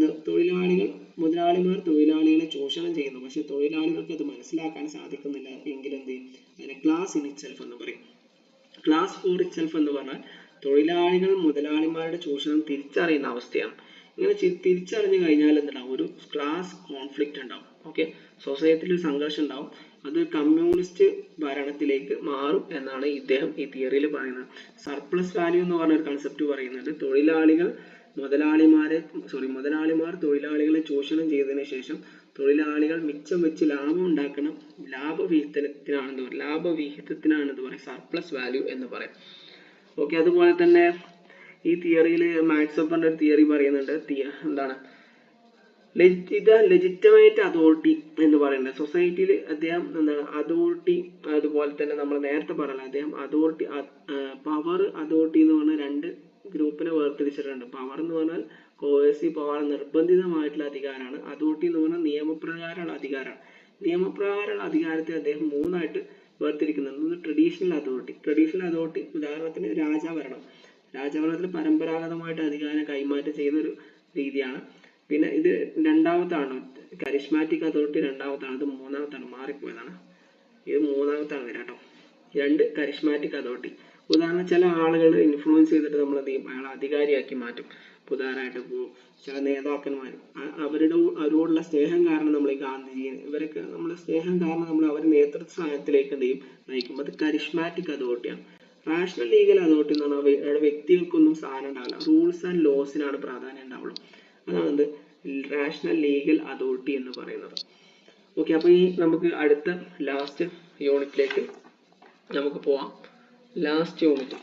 മുതലാളിമാർ തൊഴിലാളികളെ ചൂഷണം ചെയ്യുന്നു, പക്ഷെ തൊഴിലാളികൾക്ക് അത് മനസ്സിലാക്കാൻ സാധിക്കുന്നില്ല എങ്കിൽ എന്ത് ചെയ്യും, അതിനെ ക്ലാസ് ഇൻ ഇറ്റ്സെൽഫ് എന്ന് പറയും. ക്ലാസ് ഫോർ ഇറ്റ്സെൽഫ് എന്ന് പറഞ്ഞാൽ തൊഴിലാളികൾ മുതലാളിമാരുടെ ചൂഷണം തിരിച്ചറിയുന്ന അവസ്ഥയാണ്. ഇങ്ങനെ തിരിച്ചറിഞ്ഞു കഴിഞ്ഞാൽ എന്തുണ്ടാവും, ഒരു ക്ലാസ് കോൺഫ്ലിക്റ്റ് ഉണ്ടാവും. ഓക്കെ, സൊസൈറ്റിയിൽ ഒരു സംഘർഷം ഉണ്ടാവും. അത് കമ്മ്യൂണിസ്റ്റ് ഭരണത്തിലേക്ക് മാറും എന്നാണ് ഇദ്ദേഹം ഈ തിയറിയിൽ പറയുന്നത്. സർപ്ലസ് വാല്യൂ എന്ന് പറഞ്ഞ ഒരു കൺസെപ്റ്റ് പറയുന്നത് മുതലാളിമാർ തൊഴിലാളികളെ ചൂഷണം ചെയ്തതിനു ശേഷം തൊഴിലാളികൾ മിച്ചം വെച്ച് ലാഭം ഉണ്ടാക്കണം, ലാഭവിഹിതത്തിനാണ് എന്ത് പറയും, സർപ്ലസ് വാല്യൂ എന്ന് പറയും. ഓക്കെ, അതുപോലെ തന്നെ ഈ തിയറിയിൽ മാക്സ് വെബറിന്റെ ഒരു തിയറി പറയുന്നുണ്ട്. എന്താണ് ലെജിറ്റമേറ്റ് അതോറിറ്റി എന്ന് പറയുന്നത്. സൊസൈറ്റിയിൽ അദ്ദേഹം എന്താണ് അതോറിറ്റി, അതുപോലെ തന്നെ നമ്മൾ നേരത്തെ പറഞ്ഞ അദ്ദേഹം അതോറിറ്റി, പവർ, അതോറിറ്റി എന്ന് പറഞ്ഞ 2 ഗ്രൂപ്പിനെ വേർതിരിച്ചിട്ടുണ്ട്. പവർ എന്ന് പറഞ്ഞാൽ കോഴ്സീവ് പവർ, നിർബന്ധിതമായിട്ടുള്ള അധികാരമാണ്. അതോറിറ്റി എന്ന് പറഞ്ഞാൽ നിയമപ്രകാരമുള്ള അധികാരമാണ്. നിയമപ്രകാരമുള്ള അധികാരത്തെ അദ്ദേഹം 3 ആയിട്ട് വേർതിരിക്കുന്നുണ്ട്. ഒന്ന് ട്രഡീഷണൽ അതോറിറ്റി, ഉദാഹരണത്തിന് രാജഭരണത്തിൽ പരമ്പരാഗതമായിട്ട് അധികാരം കൈമാറ്റം ചെയ്യുന്ന ഒരു രീതിയാണ്. പിന്നെ ഇത് രണ്ടാമത്താണ് കരിസ്മാറ്റിക് അതോറിറ്റി, രണ്ടാമത്താണ്. ഇത് മൂന്നാമത്താണ്, മാറിപ്പോയതാണ്. ഇത് മൂന്നാമത്താണ് കേട്ടോ. 2 കരിസ്മാറ്റിക് അതോറിറ്റി. ഉദാഹരണം, ചില ആളുകൾ ഇൻഫ്ലുവൻസ് ചെയ്തിട്ട് നമ്മൾ എന്ത് ചെയ്യും, അയാളെ അധികാരിയാക്കി മാറ്റും. ഉദാഹരണമായിട്ട് ചില നേതാക്കന്മാർ അവരോടുള്ള സ്നേഹം കാരണം നമ്മൾ ഈ ഗാന്ധിജി ഇവരൊക്കെ സ്നേഹം കാരണം നമ്മൾ അവരെ നേതൃത്വ സ്ഥാനത്തിലേക്ക് എന്ത് ചെയ്യും, നയിക്കും. അത് കരിസ്മാറ്റിക് അതോറിറ്റിയാണ്. റാഷണൽ ലീഗൽ അതോറിറ്റി എന്ന് പറഞ്ഞാൽ വ്യക്തികൾക്കൊന്നും സ്ഥാനം ഉണ്ടാവില്ല, റൂൾസ് ആൻഡ് ലോസിനാണ് പ്രാധാന്യം ഉണ്ടാവുള്ളൂ. അതാണ് റാഷണൽ ലീഗൽ അതോറിറ്റി എന്ന് പറയുന്നത്. ഓക്കെ, അപ്പൊ നമുക്ക് അടുത്ത ലാസ്റ്റ് യൂണിറ്റിലേക്ക് നമുക്ക് പോവാം. ലാസ്റ്റ് യൂണിറ്റ്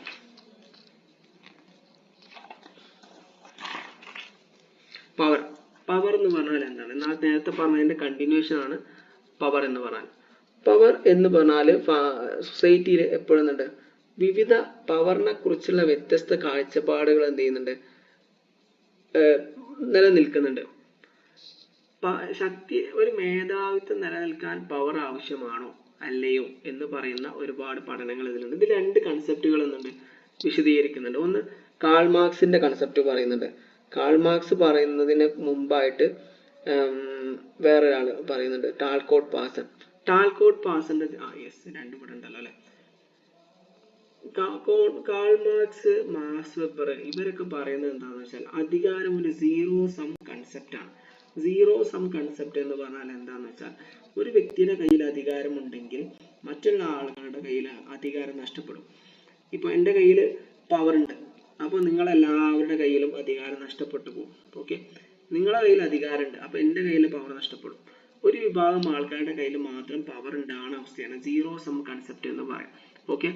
പവർ എന്ന് പറഞ്ഞാൽ എന്താണ്, നേരത്തെ പറഞ്ഞതിന്റെ കണ്ടിന്യൂഷൻ ആണ് പവർ എന്ന് പറഞ്ഞാൽ. പവർ എന്ന് പറഞ്ഞാൽ സൊസൈറ്റിയിൽ എപ്പോഴും വിവിധ പവറിനെ കുറിച്ചുള്ള വ്യത്യസ്ത കാഴ്ചപ്പാടുകൾ എന്ത് ചെയ്യുന്നുണ്ട്, നിലനിൽക്കുന്നുണ്ട്. ഒരു മേധാവിത്വം നിലനിൽക്കാൻ പവർ ആവശ്യമാണോ അല്ലയോ എന്ന് പറയുന്ന ഒരുപാട് പഠനങ്ങൾ ഇതിലുണ്ട്. ഇതിൽ 2 കൺസെപ്റ്റുകൾ വിശദീകരിക്കുന്നുണ്ട്. ഒന്ന് കാൾ മാർക്സിന്റെ കൺസെപ്റ്റ് പറയുന്നുണ്ട്. കാൾ മാർക്സ് പറയുന്നതിന് മുമ്പായിട്ട് വേറൊരാൾ പറയുന്നുണ്ട്, ടാൽകോട്ട് പാസന്റെ 2 ഇവിടെ ഉണ്ടല്ലോ അല്ലെ. കാൾ മാർക്സ്, മാക്സ് വെബർ ഇവരൊക്കെ പറയുന്നത് എന്താണെന്ന് വെച്ചാൽ അധികാരം ഒരു സീറോ സം കൺസെപ്റ്റ് ആണ്. സീറോ സം കൺസെപ്റ്റ് എന്ന് പറഞ്ഞാൽ എന്താണെന്ന് വെച്ചാൽ ഒരു വ്യക്തിയുടെ കയ്യിൽ അധികാരം ഉണ്ടെങ്കിൽ മറ്റുള്ള ആളുകളുടെ കയ്യിൽ അധികാരം നഷ്ടപ്പെടും. ഇപ്പൊ എൻ്റെ കയ്യിൽ പവർ ഉണ്ട്, അപ്പൊ നിങ്ങളെല്ലാവരുടെ കയ്യിലും അധികാരം നഷ്ടപ്പെട്ടു പോകും. ഓക്കെ, നിങ്ങളുടെ കയ്യിൽ അധികാരം ഉണ്ട്, അപ്പൊ എൻ്റെ കയ്യിൽ പവർ നഷ്ടപ്പെടും. ഒരു വിഭാഗം ആൾക്കാരുടെ കയ്യിൽ മാത്രം പവർ ഉണ്ടാവുന്ന അവസ്ഥയാണ് സീറോ സം കൺസെപ്റ്റ് എന്ന് പറയും. ഓക്കെ,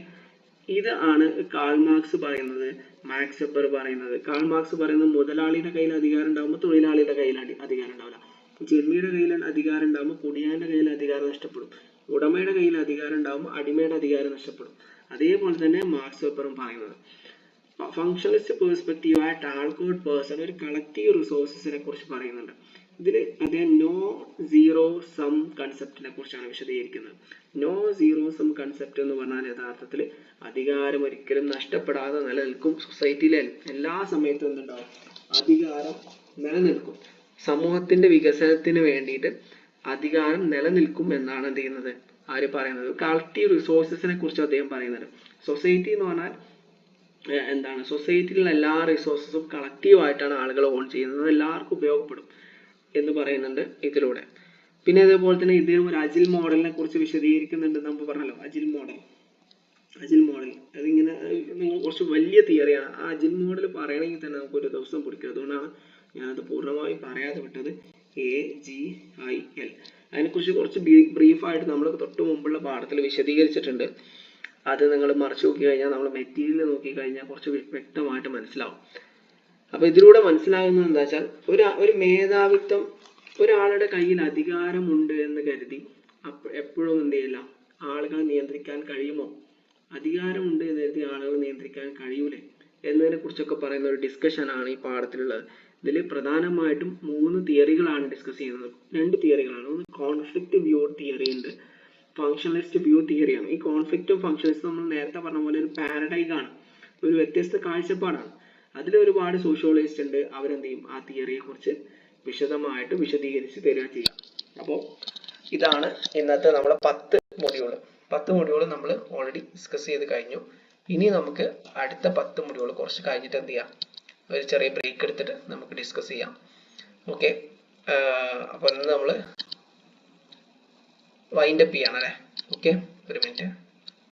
ഇത് ആണ് കാൾ മാർക്സ് പറയുന്നത്, മാക്സ് വെബർ പറയുന്നത്. കാൾ മാർക്സ് പറയുന്നത് മുതലാളിയുടെ കയ്യിൽ അധികാരം ഉണ്ടാകുമ്പോൾ തൊഴിലാളിയുടെ കയ്യിൽ അധികാരം ഉണ്ടാവില്ല. ജന്മിയുടെ കയ്യിൽ അധികാരം ഉണ്ടാകുമ്പോൾ കുടിയാന്റെ കയ്യിൽ അധികാരം നഷ്ടപ്പെടും. ഉടമയുടെ കയ്യിൽ അധികാരം ഉണ്ടാകുമ്പോൾ അടിമയുടെ അധികാരം നഷ്ടപ്പെടും. അതേപോലെ തന്നെ മാക്സ് വെബറും പറയുന്നത്. ഫങ്ഷണലിസ്റ്റ് പെർസ്പെക്റ്റീവ് ആയ ടാൽകോട്ട് പേഴ്സൺ ഒരു കളക്റ്റീവ് റിസോഴ്സസിനെ കുറിച്ച് പറയുന്നുണ്ട്. ഇതിൽ അദ്ദേഹം നോ സീറോ സം കൺസെപ്റ്റിനെ കുറിച്ചാണ് വിശദീകരിക്കുന്നത്. നോ സീറോ സം കൺസെപ്റ്റ് എന്ന് പറഞ്ഞാൽ യഥാർത്ഥത്തിൽ അധികാരം ഒരിക്കലും നഷ്ടപ്പെടാതെ നിലനിൽക്കും. സൊസൈറ്റിയിലെ എല്ലാ സമയത്തും എന്തുണ്ടാവും, അധികാരം നിലനിൽക്കും. സമൂഹത്തിന്റെ വികസനത്തിന് വേണ്ടിയിട്ട് അധികാരം നിലനിൽക്കും എന്നാണ് എന്ത് ചെയ്യുന്നത്, ആര് പറയുന്നത്, കളക്റ്റീവ് റിസോഴ്സസിനെ കുറിച്ച് അദ്ദേഹം പറയുന്നത്. സൊസൈറ്റി എന്ന് പറഞ്ഞാൽ എന്താണ്, സൊസൈറ്റിയിലുള്ള എല്ലാ റിസോഴ്സസും കളക്റ്റീവ് ആയിട്ടാണ് ആളുകൾ ഓൺ ചെയ്യുന്നത്, എല്ലാവർക്കും ഉപയോഗപ്പെടും എന്ന് പറയുന്നുണ്ട് ഇതിലൂടെ. പിന്നെ അതേപോലെ തന്നെ ഇദ്ദേഹം ഒരു അജിൽ മോഡലിനെ കുറിച്ച് വിശദീകരിക്കുന്നുണ്ട്. നമുക്ക് പറഞ്ഞല്ലോ അജിൽ മോഡൽ. അജിൽ മോഡൽ അതിങ്ങനെ നിങ്ങൾ കുറച്ച് വലിയ തിയറിയാണ്. ആ അജിൽ മോഡൽ പറയണമെങ്കിൽ തന്നെ നമുക്ക് ഒരു ദിവസം പിടിക്കും. അതുകൊണ്ടാണ് ഞാനത് പൂർണ്ണമായി പറയാതെ വിട്ടത്. AGIL അതിനെക്കുറിച്ച് കുറച്ച് ബ്രീഫായിട്ട് നമ്മൾ തൊട്ട് മുമ്പുള്ള പാഠത്തിൽ വിശദീകരിച്ചിട്ടുണ്ട്. അത് നിങ്ങൾ മറിച്ച് നോക്കി കഴിഞ്ഞാൽ, നമ്മൾ മെറ്റീരിയൽ നോക്കി കഴിഞ്ഞാൽ കുറച്ച് വ്യക്തമായിട്ട് മനസ്സിലാവും. അപ്പൊ ഇതിലൂടെ മനസ്സിലാകുന്നത് എന്താ വെച്ചാൽ, ഒരു മേധാവിത്വം, ഒരാളുടെ കയ്യിൽ അധികാരമുണ്ട് എന്ന് കരുതി എപ്പോഴും എന്ത് ചെയ്യില്ല, ആളുകളെ നിയന്ത്രിക്കാൻ കഴിയുമോ? അധികാരമുണ്ട് എന്ന് കരുതി ആളുകളെ നിയന്ത്രിക്കാൻ കഴിയൂലേ എന്നതിനെ കുറിച്ചൊക്കെ പറയുന്ന ഒരു ഡിസ്കഷൻ ആണ് ഈ പാഠത്തിലുള്ളത്. ഇതിൽ പ്രധാനമായിട്ടും 3 തിയറികളാണ് ഡിസ്കസ് ചെയ്യുന്നത്. 2 തിയറികളാണ്. ഒന്ന് കോൺഫ്ലിക്റ്റ് വ്യൂ തിയറി ഉണ്ട്, ഫങ്ഷണലിസ്റ്റ് വ്യൂ തിയറിയാണ്. ഈ കോൺഫ്ലിക്റ്റും ഫങ്ഷണലിസ്റ്റും നമ്മൾ നേരത്തെ പറഞ്ഞ പോലെ ഒരു പാരഡൈം ആണ്, ഒരു വ്യത്യസ്ത കാഴ്ചപ്പാടാണ്. അതിൽ ഒരുപാട് സോഷ്യോളജിസ്റ്റ് ഉണ്ട്, അവരെന്ത് ചെയ്യും, ആ തിയറിയെ കുറിച്ച് വിശദമായിട്ട് വിശദീകരിച്ച് തരിക ചെയ്യാം. അപ്പോൾ ഇതാണ് ഇന്നത്തെ നമ്മളെ 10 മൊഡ്യൂൾ നമ്മൾ ഓൾറെഡി ഡിസ്കസ് ചെയ്ത് കഴിഞ്ഞു. ഇനി നമുക്ക് അടുത്ത 10 മൊഡ്യൂൾ കുറച്ച് കഴിഞ്ഞിട്ട് എന്ത് ചെയ്യാം, ഒരു ചെറിയ ബ്രേക്ക് എടുത്തിട്ട് നമുക്ക് ഡിസ്കസ് ചെയ്യാം. ഓക്കെ, അപ്പോൾ ഇന്ന് നമ്മൾ വൈൻഡ് അപ്പ് ചെയ്യണം അല്ലേ? ഓക്കെ, ഒരു മിനിറ്റ്.